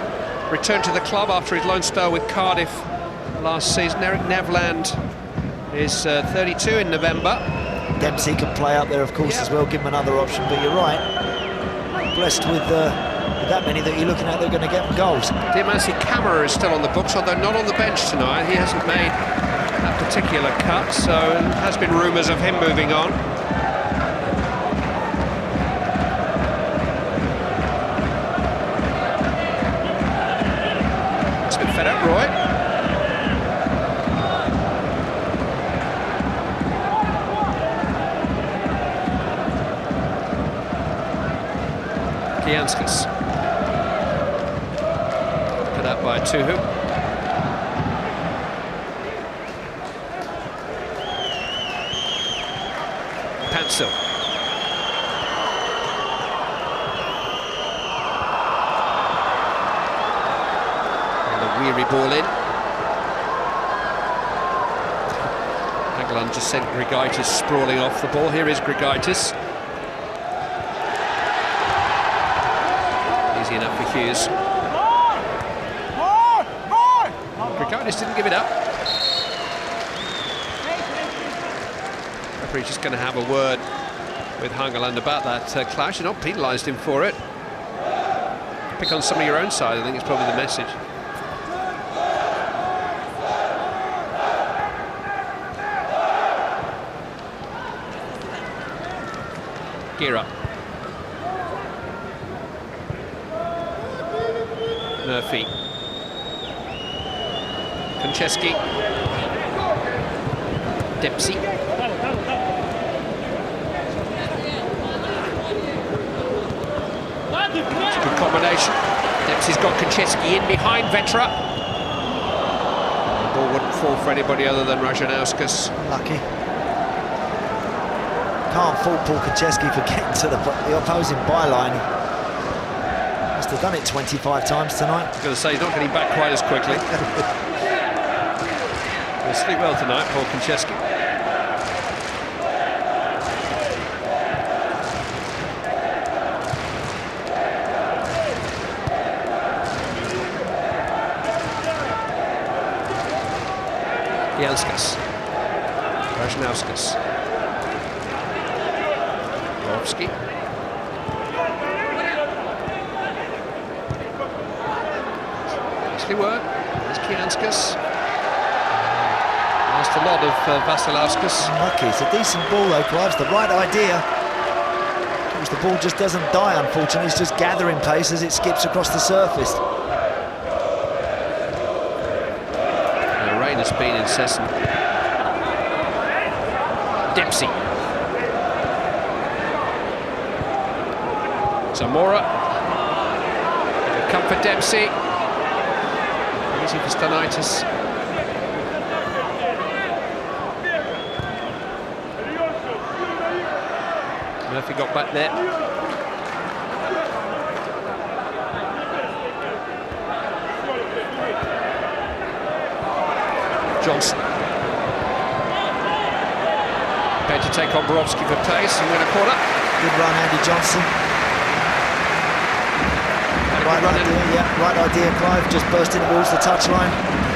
returned to the club after his loan spell with Cardiff last season. Eric Nevland is 32 in November. Dempsey can play up there, of course, as well, give him another option, but you're right. Blessed with that many that you're looking at, they're going to get goals. Diamasi Kamara is still on the books, although not on the bench tonight. He hasn't made that particular cut, so there has been rumours of him moving on. It's been fed up, Roy. Kianskas. Put up by Etuhu. Pansel. And a weary ball in. Hagland just sent Grigaitis sprawling off the ball. Here is Grigaitis. Easy enough for Hughes. Grigaitis didn't give it up. Referee's just going to have a word with Hangeland about that clash. You're not penalised him for it. Pick on some of your own side, I think it's probably the message. Gear up. Murphy. Konchesky. Dempsey. It's a good combination. Dempsey's got Konchesky in behind Vetra. The ball wouldn't fall for anybody other than Rajanauskas. Lucky. Can't fault Paul Konchesky for getting to the opposing byline. Must have done it 25 times tonight. I was going to say, he's not getting back quite as quickly. He'll sleep well tonight, Paul Konchesky. Janskas. Rajanauskas. Borowski. Nicely worked. There's Kianskas. Lost a lot of Vasilauskas. Lucky. It's a decent ball though, Clive. The right idea. Of course, the ball just doesn't die, unfortunately. It's just gathering pace as it skips across the surface. The rain has been incessant. Dempsey. Zamora. Good come for Dempsey. Easy for Stanaitis. Murphy got back there. Johnson. Prepared to take on Borowski for pace and win a corner. Good run, Andy Johnson. Right idea, Clive. Just bursting towards the touchline.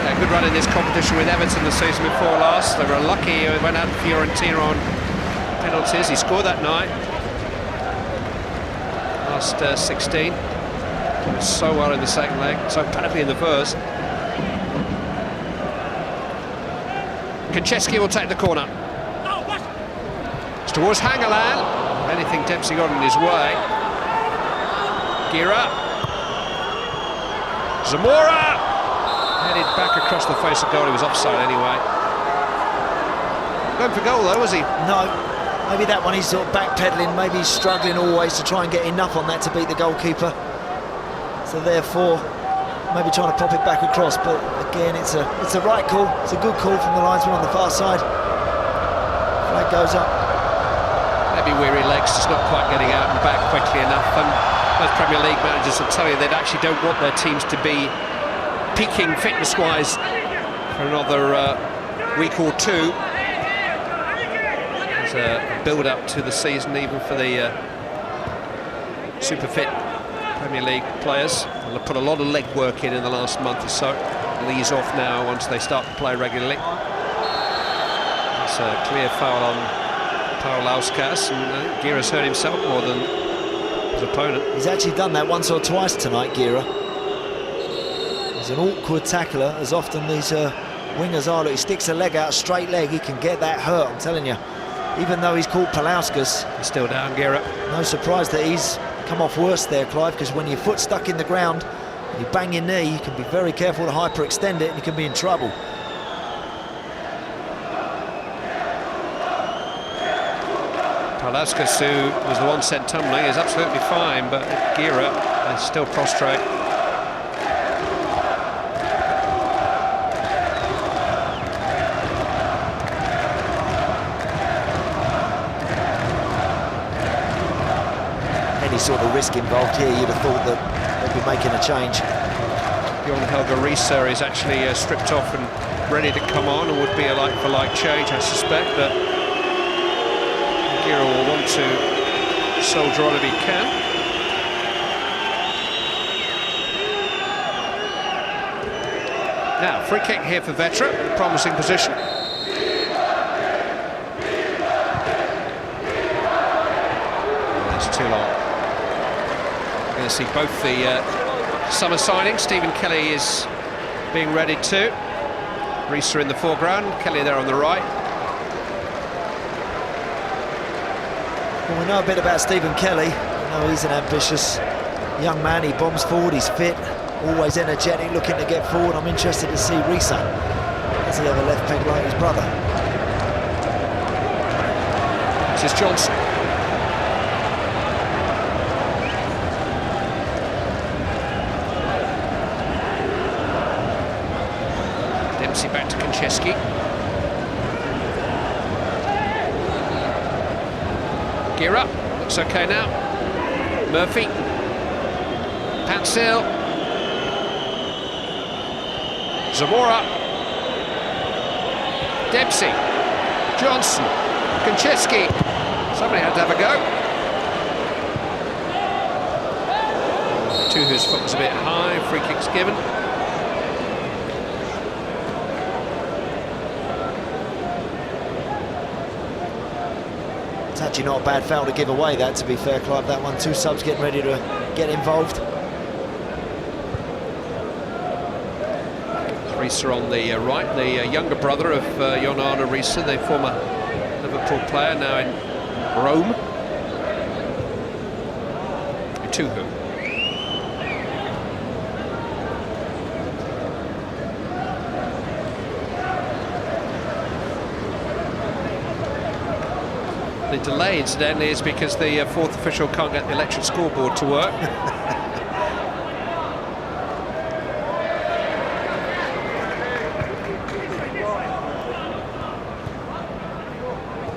A good run in this competition with Everton the season before last. They were lucky. He went out to Fiorentina on penalties. He scored that night. Last 16. Did so well in the second leg, so badly in the first. Konchesky will take the corner. It's towards Hangeland. Anything Dempsey got in his way. Gira. Zamora! Headed back across the face of goal. He was offside anyway. going for goal though, was he? No, maybe that one he's sort of backpedaling, maybe he's struggling always to try and get enough on that to beat the goalkeeper. So therefore, maybe trying to pop it back across, but again, it's a right call. It's a good call from the linesman on the far side. Flag goes up. Maybe weary legs, just not quite getting out and back quickly enough. And most Premier League managers will tell you they actually don't want their teams to be peaking fitness-wise for another week or two. There's a build-up to the season, even for the super fit Premier League players. They'll put a lot of leg work in the last month or so. They'll ease off now once they start to play regularly. It's a clear foul on Paulauskas, and Gira's hurt himself more than his opponent. He's actually done that once or twice tonight, Gira. He's an awkward tackler, as often these wingers are. Look, he sticks a leg out, a straight leg, he can get that hurt, I'm telling you. Even though he's called Paulauskas. He's still down, Gira. No surprise that he's come off worse there, Clive, because when your foot's stuck in the ground, you bang your knee, you can be very careful to hyperextend it and you can be in trouble. Paulauskas, who was the one sent tumbling, is absolutely fine, but Gira is still prostrate. Any sort of risk involved here, you'd have thought that they'd be making a change. Bjorn Helge Riise is actually stripped off and ready to come on, and would be a like-for-like change, I suspect, but Gira will want to soldier on if he can. Now, free kick here for Vetra, promising position. That's too long. We're going to see both the summer signings. Stephen Kelly is being readied too. Riise in the foreground, Kelly there on the right. Well, we know a bit about Stephen Kelly. We know he's an ambitious young man. He bombs forward, he's fit, always energetic, looking to get forward. I'm interested to see Riise. Does he have a left peg like his brother? This is Johnson. Dempsey back to Konchesky. Gira, looks okay now. Murphy. Pansil. Zamora. Dempsey. Johnson. Konchesky. Somebody had to have a go. Etuhu's foot was a bit high, free kick's given. It's actually not a bad foul to give away, that, to be fair, Clive, that one. Two subs getting ready to get involved. Riise on the right, the younger brother of Jon Arne Riise, the former Liverpool player, now in Rome. Etuhu. The delay, incidentally, is because the fourth official can't get the electric scoreboard to work.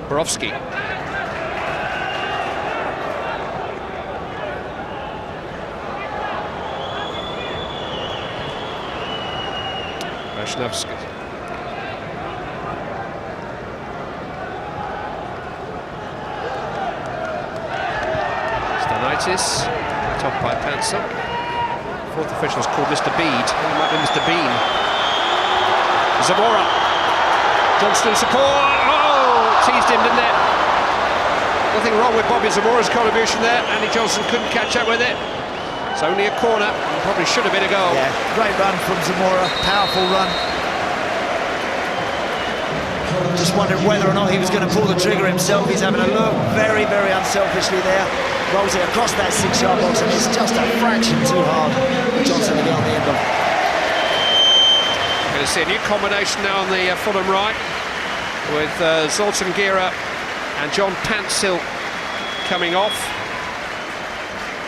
Borowski. Rashnowski. Top by Panzer. Fourth official's called Mr. Bede. It might be Mr. Bean. Zamora. Johnston support. Oh, teased him, didn't it? Nothing wrong with Bobby Zamora's contribution there. Andy Johnson couldn't catch up with it. It's only a corner. Probably should have been a goal. Yeah, great run from Zamora. Powerful run. Just wondered whether or not he was going to pull the trigger himself. He's having a look very, very unselfishly there. Rolls it across that 6-yard box, and it's just a fraction too hard for Johnson to get on the end of. Going to see a new combination now on the Fulham right. with Zoltan Gira and John Pantsil coming off.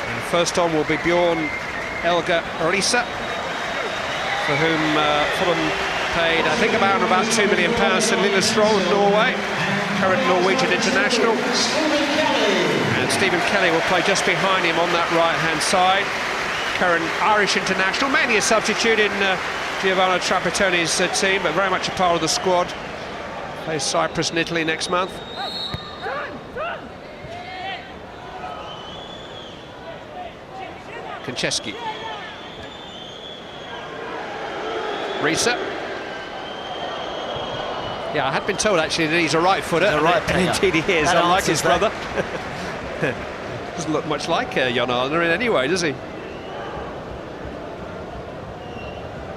And first on will be Bjorn Elga Risa, for whom Fulham paid, I think, about £2 million to Lillestrøm in Norway, current Norwegian international. And Stephen Kelly will play just behind him on that right-hand side. Current Irish international, mainly a substitute in Giovanni Trapattoni's team, but very much a part of the squad. Plays Cyprus and Italy next month. Konchesky. Risa. Yeah, I had been told actually that he's a right footer, and indeed he is, unlike his brother. Doesn't look much like Jon Arne in any way, does he?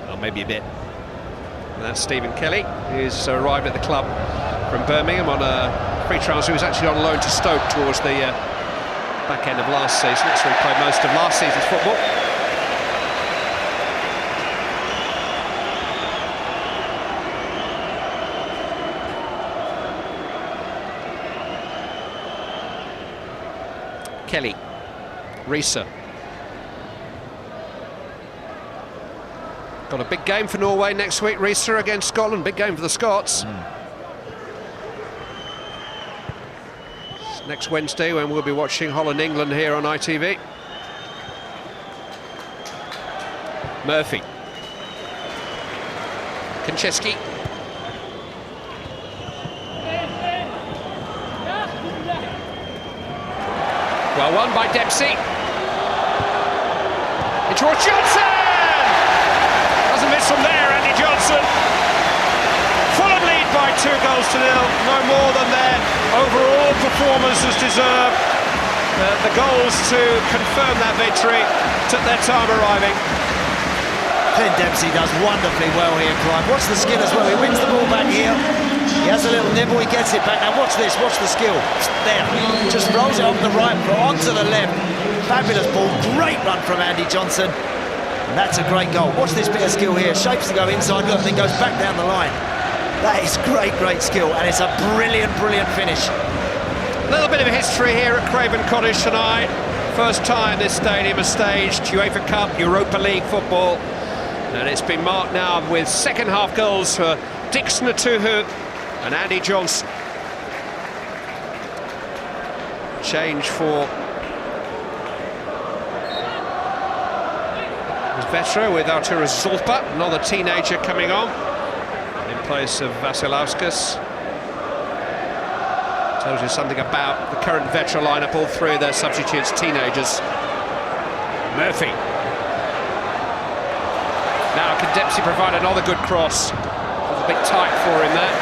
Well, maybe a bit. And that's Stephen Kelly, who's arrived at the club from Birmingham on a free transfer. He was actually on loan to Stoke towards the back end of last season. That's where he played most of last season's football. Kelly, Risa. Got a big game for Norway next week, Risa against Scotland. Big game for the Scots. Next Wednesday, when we'll be watching Holland-England here on ITV. Murphy. Konchesky. Well won by Dempsey. It's Roy Johnson! Doesn't miss from there, Andy Johnson. Fulham lead by 2 goals to 0. No more than their overall performance has deserved. The goals to confirm that victory took their time arriving. Clint Dempsey does wonderfully well here, Clive. Watch the skill as well. He wins the ball back here. He has a little nibble, he gets it back. Now watch this, watch the skill. There, just rolls it off the right foot onto the left. Fabulous ball, great run from Andy Johnson. And that's a great goal. Watch this bit of skill here. Shapes to go inside, look, then goes back down the line. That is great, great skill, and it's a brilliant, brilliant finish. A little bit of history here at Craven Cottage tonight. First time this stadium has staged UEFA Cup, Europa League football. And it's been marked now with second half goals for Dickson Etuhu and Andy Johnson. Change for Vetra with Arturas Zulpa, another teenager coming on in place of Vasilauskas. Tells you something about the current Vetra lineup. All 3 of their substitutes teenagers. Murphy. Now can Dempsey provide another good cross? Was a bit tight for him there.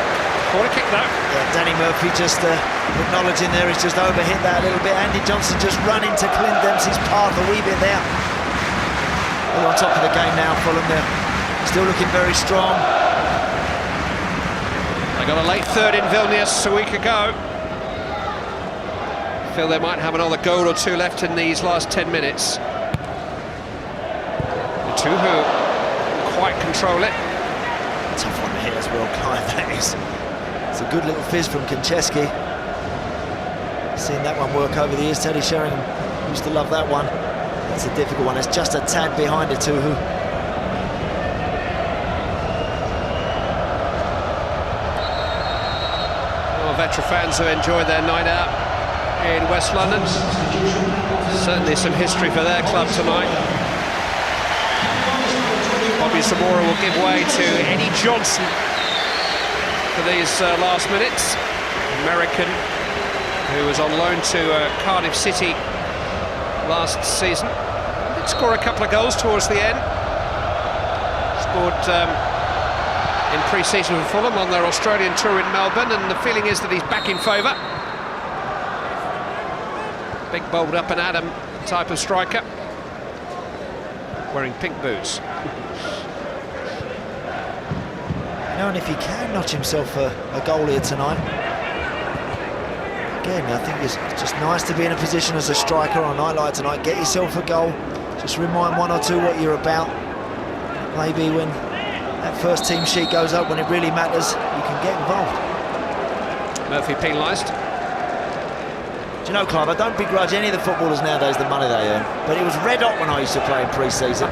Corner kick though. Yeah, Danny Murphy just acknowledging there, he's just overhit that a little bit. Andy Johnson just running to Clint Dempsey's path a wee bit there. They're on top of the game now, Fulham. They're still looking very strong. They got a late third in Vilnius a week ago. Feel they might have another goal or 2 left in these last 10 minutes. The 2 who quite control it. Tough one to hit as well, Clive, that is. It's a good little fizz from Konchesky. Seen that one work over the years. Teddy Sheringham used to love that one. That's a difficult one. It's just a tad behind it, Etuhu. Well, Vetra fans who enjoyed their night out in West London. Certainly some history for their club tonight. Bobby Zamora will give way to Eddie Johnson for these last minutes. American, who was on loan to Cardiff City last season. Did score a couple of goals towards the end. Scored in pre-season for Fulham on their Australian tour in Melbourne, and the feeling is that he's back in favour. Big, bold up and Adam type of striker, wearing pink boots. You know, and if he can notch himself a goal here tonight, again, I think it's just nice to be in a position as a striker on a night like tonight. Get yourself a goal, just remind 1 or 2 what you're about. Maybe when that first team sheet goes up, when it really matters, you can get involved. Murphy penalised. Do you know, Clive, I don't begrudge any of the footballers nowadays the money they earn, but it was red hot when I used to play in pre-season.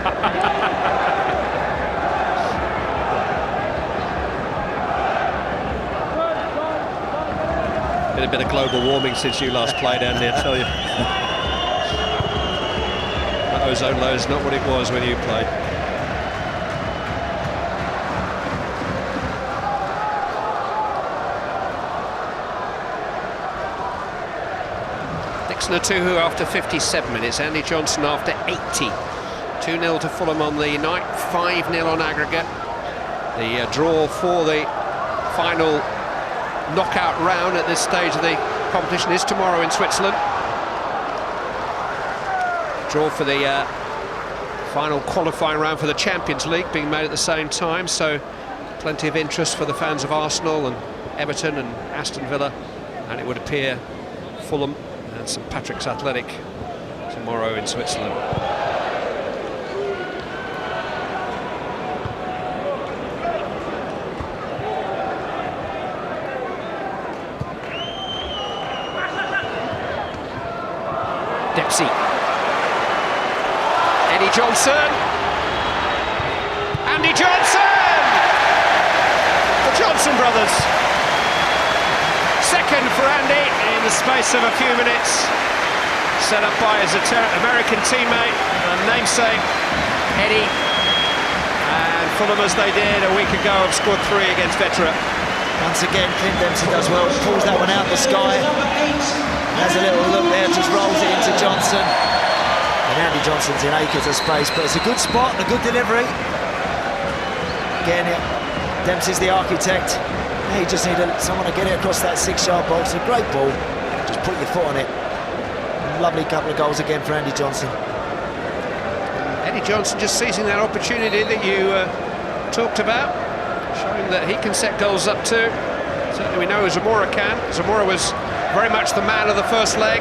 Been a bit of global warming since you last played, Andy, I tell you. That ozone low is not what it was when you played. Dickson Etuhu after 57 minutes, Andy Johnson after 80. 2-0 to Fulham on the night, 5-0 on aggregate. The draw for the final knockout round at this stage of the competition is tomorrow in Switzerland. Draw for the final qualifying round for the Champions League being made at the same time, so plenty of interest for the fans of Arsenal and Everton and Aston Villa, and it would appear Fulham and St Patrick's Athletic tomorrow in Switzerland. Dempsey. Eddie Johnson. Andy Johnson! The Johnson brothers. Second for Andy in the space of a few minutes. Set up by his American teammate and namesake, Eddie. And Fulham, as they did a week ago, have scored 3 against Vetra. Once again, Clint Dempsey does well. Pulls that one out the sky. Has a little look there, just rolls it into Johnson. And Andy Johnson's in acres of space, but it's a good spot and a good delivery. Again, Dempsey's the architect. He just needed someone to get it across that 6-yard box. A great ball. Just put your foot on it. Lovely couple of goals again for Andy Johnson. Eddie Johnson just seizing that opportunity that you talked about, showing that he can set goals up too. Certainly we know Zamora can. Zamora was very much the man of the first leg.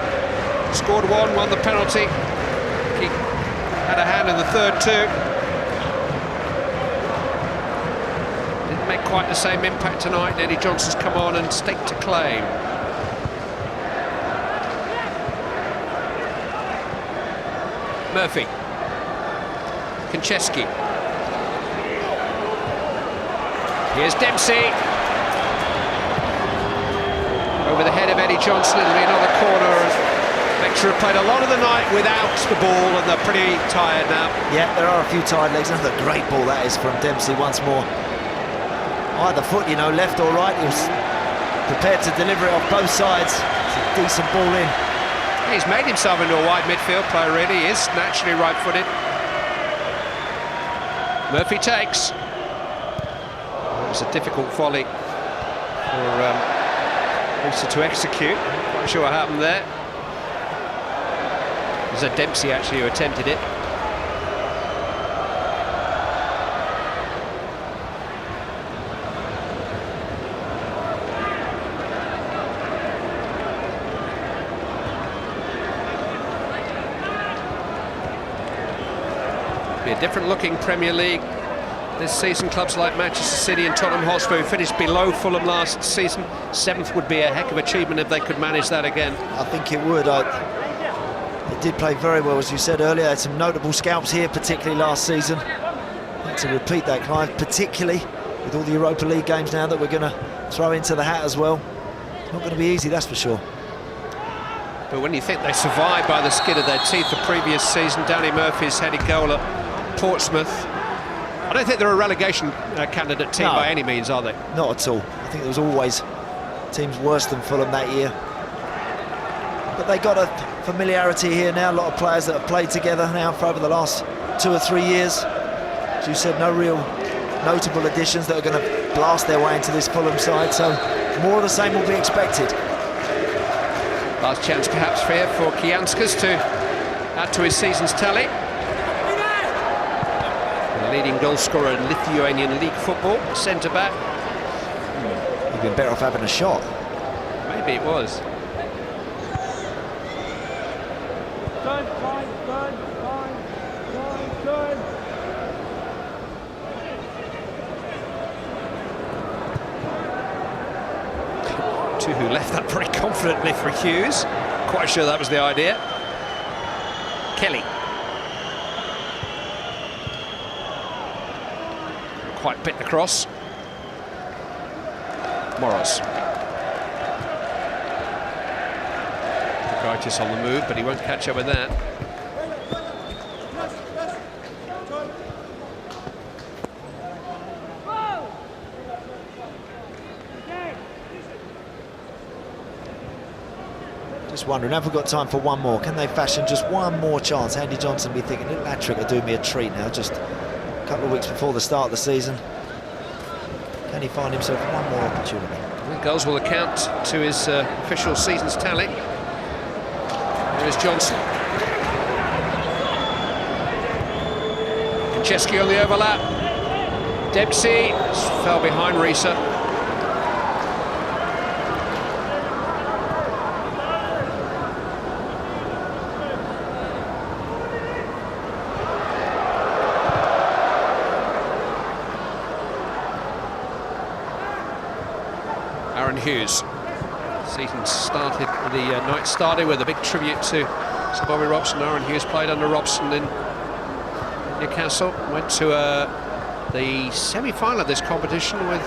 Scored one, won the penalty. He had a hand in the third too. Didn't make quite the same impact tonight. Eddie Johnson's come on and staked a claim. Murphy. Konchesky. Here's Dempsey. Over the head of Eddie Johnson, it'll be another corner. Vetra have played a lot of the night without the ball and they're pretty tired now. Yeah, there are a few tired legs. Another great ball that is from Dempsey once more. Either foot, you know, left or right. He was prepared to deliver it off both sides. It's a decent ball in. He's made himself into a wide midfield player, really. He is naturally right-footed. Murphy takes. It was a difficult volley for Lisa to execute. Not quite sure what happened there. It was a Dempsey actually who attempted it. Be a different looking Premier League this season. Clubs like Manchester City and Tottenham Hotspur, who finished below Fulham last season. 7th would be a heck of achievement if they could manage that again. I think it would. They did play very well, as you said earlier. Had some notable scalps here, particularly last season. Had to repeat that, Clive, particularly with all the Europa League games now that we're going to throw into the hat as well. It's not going to be easy, that's for sure. But when you think they survived by the skin of their teeth the previous season, Danny Murphy's headed goal at Portsmouth. I don't think they're a relegation candidate team by any means, are they? Not at all. I think there was always teams worse than Fulham that year. But they got a familiarity here now. A lot of players that have played together now for over the last 2 or 3 years. As you said, no real notable additions that are going to blast their way into this Fulham side. So more of the same will be expected. Last chance perhaps here for Kianskas to add to his season's tally. The leading goal scorer in Lithuanian league football, centre-back. He'd been better off having a shot. Maybe it was. Etuhu left that very confidently for Hughes. Quite sure that was the idea. Kelly. Quite bit across. Morris. Gaitis on the move, but he won't catch up with that. Just wondering, have we got time for one more? Can they fashion just one more chance? Andy Johnson be thinking, little hat-trick will do me a treat now, just a couple of weeks before the start of the season. Can he find himself one more opportunity? The goals will account to his official season's tally. There's Johnson. Chesky on the overlap. Dempsey fell behind Risa. Hughes. Season started, the night started with a big tribute to Sir Bobby Robson. Aaron Hughes played under Robson in Newcastle. Went to the semi-final of this competition with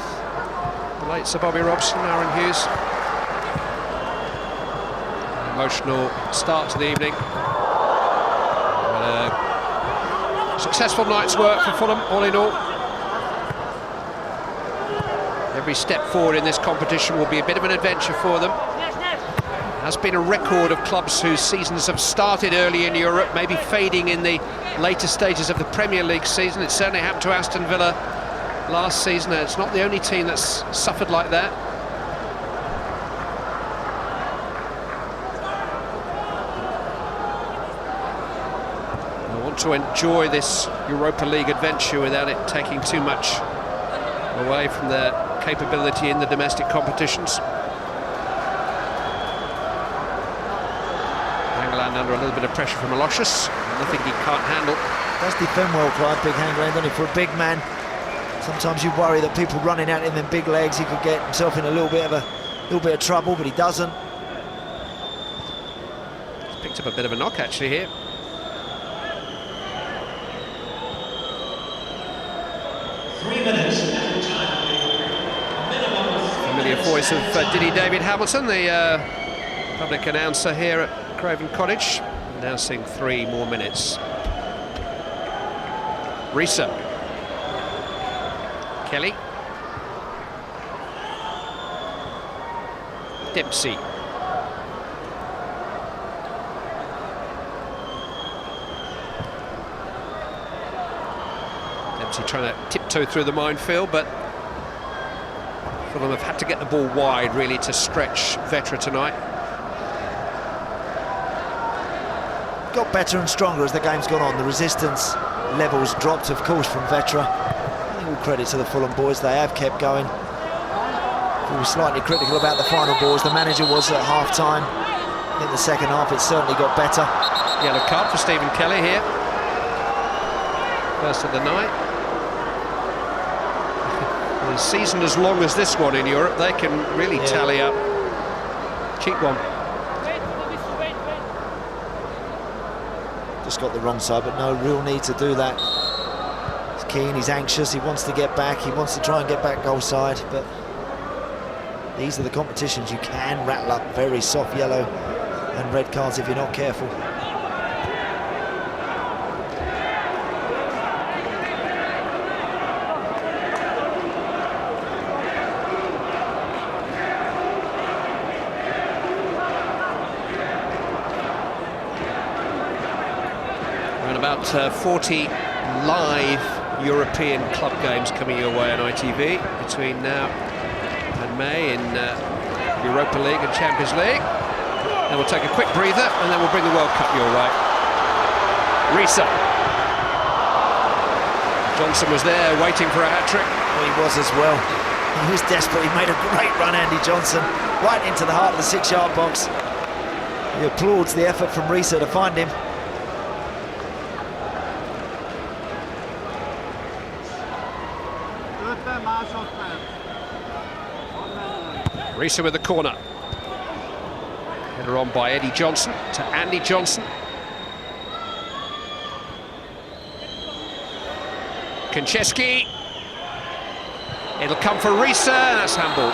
the late Sir Bobby Robson, Aaron Hughes. Emotional start to the evening. But a successful night's work for Fulham, all in all. Every step forward in this competition will be a bit of an adventure for them. Has been a record of clubs whose seasons have started early in Europe, maybe fading in the later stages of the Premier League season. It certainly happened to Aston Villa last season. It's not the only team that's suffered like that. I want to enjoy this Europa League adventure without it taking too much away from their capability in the domestic competitions. Hangeland under a little bit of pressure from Aloysius. Nothing he can't handle. Does defend well, Clive, big Hangeland, only for a big man. Sometimes you worry that people running out in them big legs, he could get himself in a little bit of trouble, but he doesn't. He's picked up a bit of a knock actually here. Familiar voice of Diddy David Hamilton, the public announcer here at Craven Cottage, announcing 3 more minutes. Risa. Kelly. Dempsey. Dempsey trying to tiptoe through the minefield, but Fulham have had to get the ball wide, really, to stretch Vetra tonight. Got better and stronger as the game's gone on. The resistance levels dropped, of course, from Vetra. I think all credit to the Fulham boys. They have kept going. We were slightly critical about the final ball, as the manager was at half-time. In the second half, it certainly got better. Yellow card for Stephen Kelly here. First of the night. A season as long as this one in Europe, they can really tally up. Cheap one. Just got the wrong side, but no real need to do that. He's keen, he's anxious, he wants to get back, he wants to try and get back goal side, but these are the competitions you can rattle up very soft yellow and red cards if you're not careful. About 40 live European club games coming your way on ITV between now and May in Europa League and Champions League. Then we'll take a quick breather and then we'll bring the World Cup your way. Risa. Johnson was there waiting for a hat-trick. Well, he was as well. He was desperate. He made a great run, Andy Johnson, right into the heart of the 6-yard box. He applauds the effort from Risa to find him. Risa with the corner. Header on by Eddie Johnson to Andy Johnson. Konchesky. It'll come for Risa, and that's handball.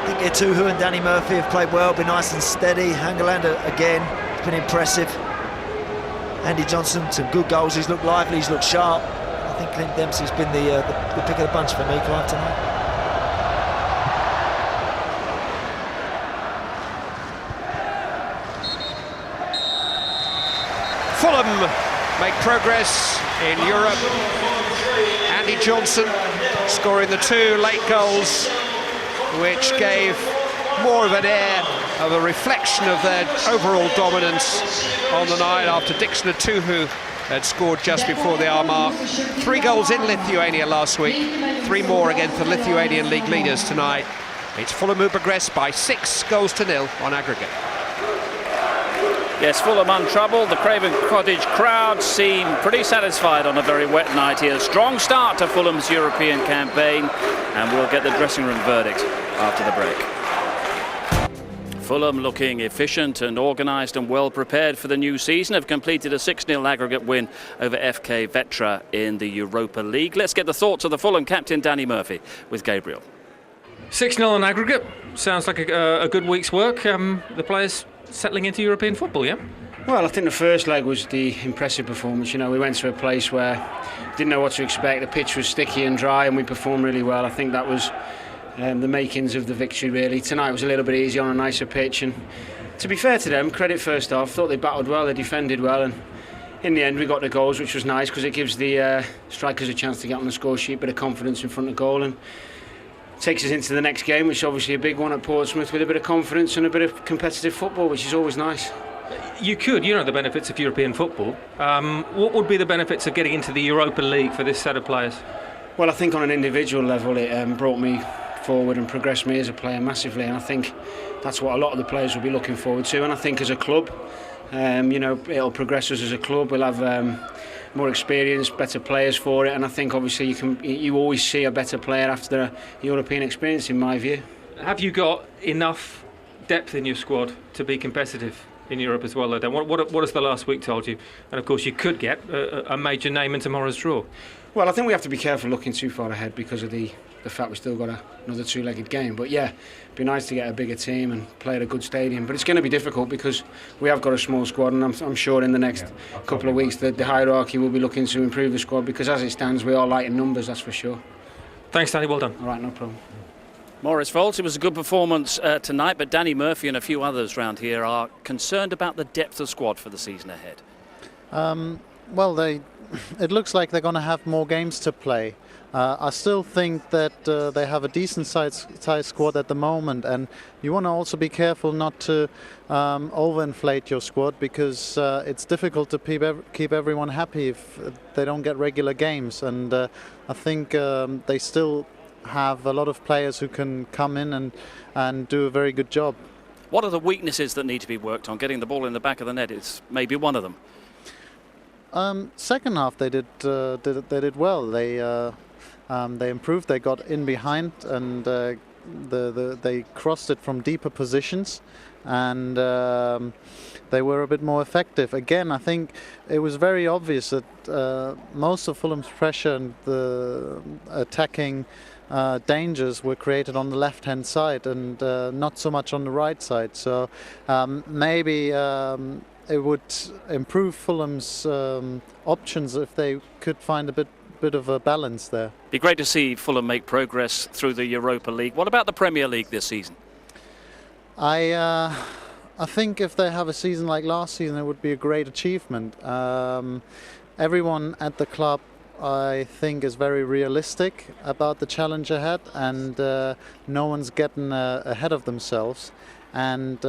I think Etuhu and Danny Murphy have played well, been nice and steady. Hangelander again, it's been impressive. Andy Johnson, some good goals. He's looked lively, he's looked sharp. I think Clint Dempsey's been the pick of the bunch for me, Clive, tonight. Fulham make progress in Europe. Andy Johnson scoring the 2 late goals, which gave more of an air of a reflection of their overall dominance on the night after Dickson Etuhu had scored just before the hour mark. 3 goals in Lithuania last week, 3 more against the Lithuanian league leaders tonight. It's Fulham who progress by 6 goals to 0 on aggregate. Yes, Fulham untroubled. The Craven Cottage crowd seem pretty satisfied on a very wet night here. Strong start to Fulham's European campaign, and we'll get the dressing room verdict after the break. Fulham looking efficient and organised and well prepared for the new season, have completed a 6-0 aggregate win over FK Vetra in the Europa League. Let's get the thoughts of the Fulham captain Danny Murphy with Gabriel. 6-0 on aggregate. Sounds like a good week's work. The players settling into European football, yeah? Well, I think the first leg was the impressive performance. You know, we went to a place where we didn't know what to expect. The pitch was sticky and dry, and we performed really well. I think that was the makings of the victory, really. Tonight was a little bit easier on a nicer pitch, and to be fair to them, credit first half, thought they battled well, they defended well, and in the end we got the goals, which was nice because it gives the strikers a chance to get on the score sheet, a bit of confidence in front of goal, and takes us into the next game, which is obviously a big one at Portsmouth, with a bit of confidence and a bit of competitive football, which is always nice. You know the benefits of European football. What would be the benefits of getting into the Europa League for this set of players? Well, I think on an individual level it brought me forward and progressed me as a player massively, and I think that's what a lot of the players will be looking forward to. And I think as a club, it'll progress us as a club. We'll have more experience, better players for it, and I think obviously you always see a better player after a European experience, in my view. Have you got enough depth in your squad to be competitive in Europe as well, though, Dan? What has the last week told you? And of course you could get a major name in tomorrow's draw. Well, I think we have to be careful looking too far ahead because of the fact we've still got another 2-legged game. But yeah, it'd be nice to get a bigger team and play at a good stadium. But it's going to be difficult because we have got a small squad, and I'm sure in the next couple of weeks the hierarchy will be looking to improve the squad, because as it stands we are light in numbers, that's for sure. Thanks, Danny, well done. All right, no problem. Morris Volts, it was a good performance tonight, but Danny Murphy and a few others around here are concerned about the depth of squad for the season ahead. Well, it looks like they're going to have more games to play. I still think that they have a decent sized squad at the moment, and you want to also be careful not to overinflate your squad, because it's difficult to keep everyone happy if they don't get regular games. And I think they still have a lot of players who can come in and do a very good job. What are the weaknesses that need to be worked on? Getting the ball in the back of the net is maybe one of them. Second half they did well. They improved. They got in behind, and they crossed it from deeper positions, and they were a bit more effective. Again, I think it was very obvious that most of Fulham's pressure and the attacking dangers were created on the left-hand side, and not so much on the right side. So maybe it would improve Fulham's options if they could find a bit of a balance there. Be great to see Fulham make progress through the Europa League. What about the Premier League this season? I think if they have a season like last season, it would be a great achievement. Everyone at the club, I think, is very realistic about the challenge ahead, and no one's getting ahead of themselves. And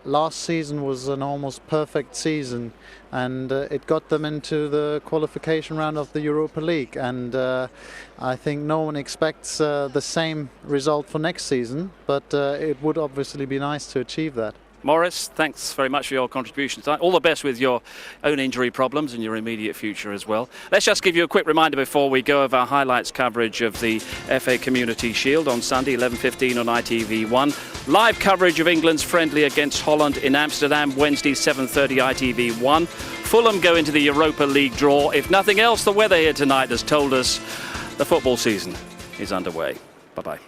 last season was an almost perfect season, and it got them into the qualification round of the Europa League. And I think no one expects the same result for next season, but it would obviously be nice to achieve that. Morris, thanks very much for your contribution tonight. All the best with your own injury problems and your immediate future as well. Let's just give you a quick reminder before we go of our highlights coverage of the FA Community Shield on Sunday, 11:15 on ITV1. Live coverage of England's friendly against Holland in Amsterdam, Wednesday, 7:30 ITV1. Fulham go into the Europa League draw. If nothing else, the weather here tonight has told us the football season is underway. Bye-bye.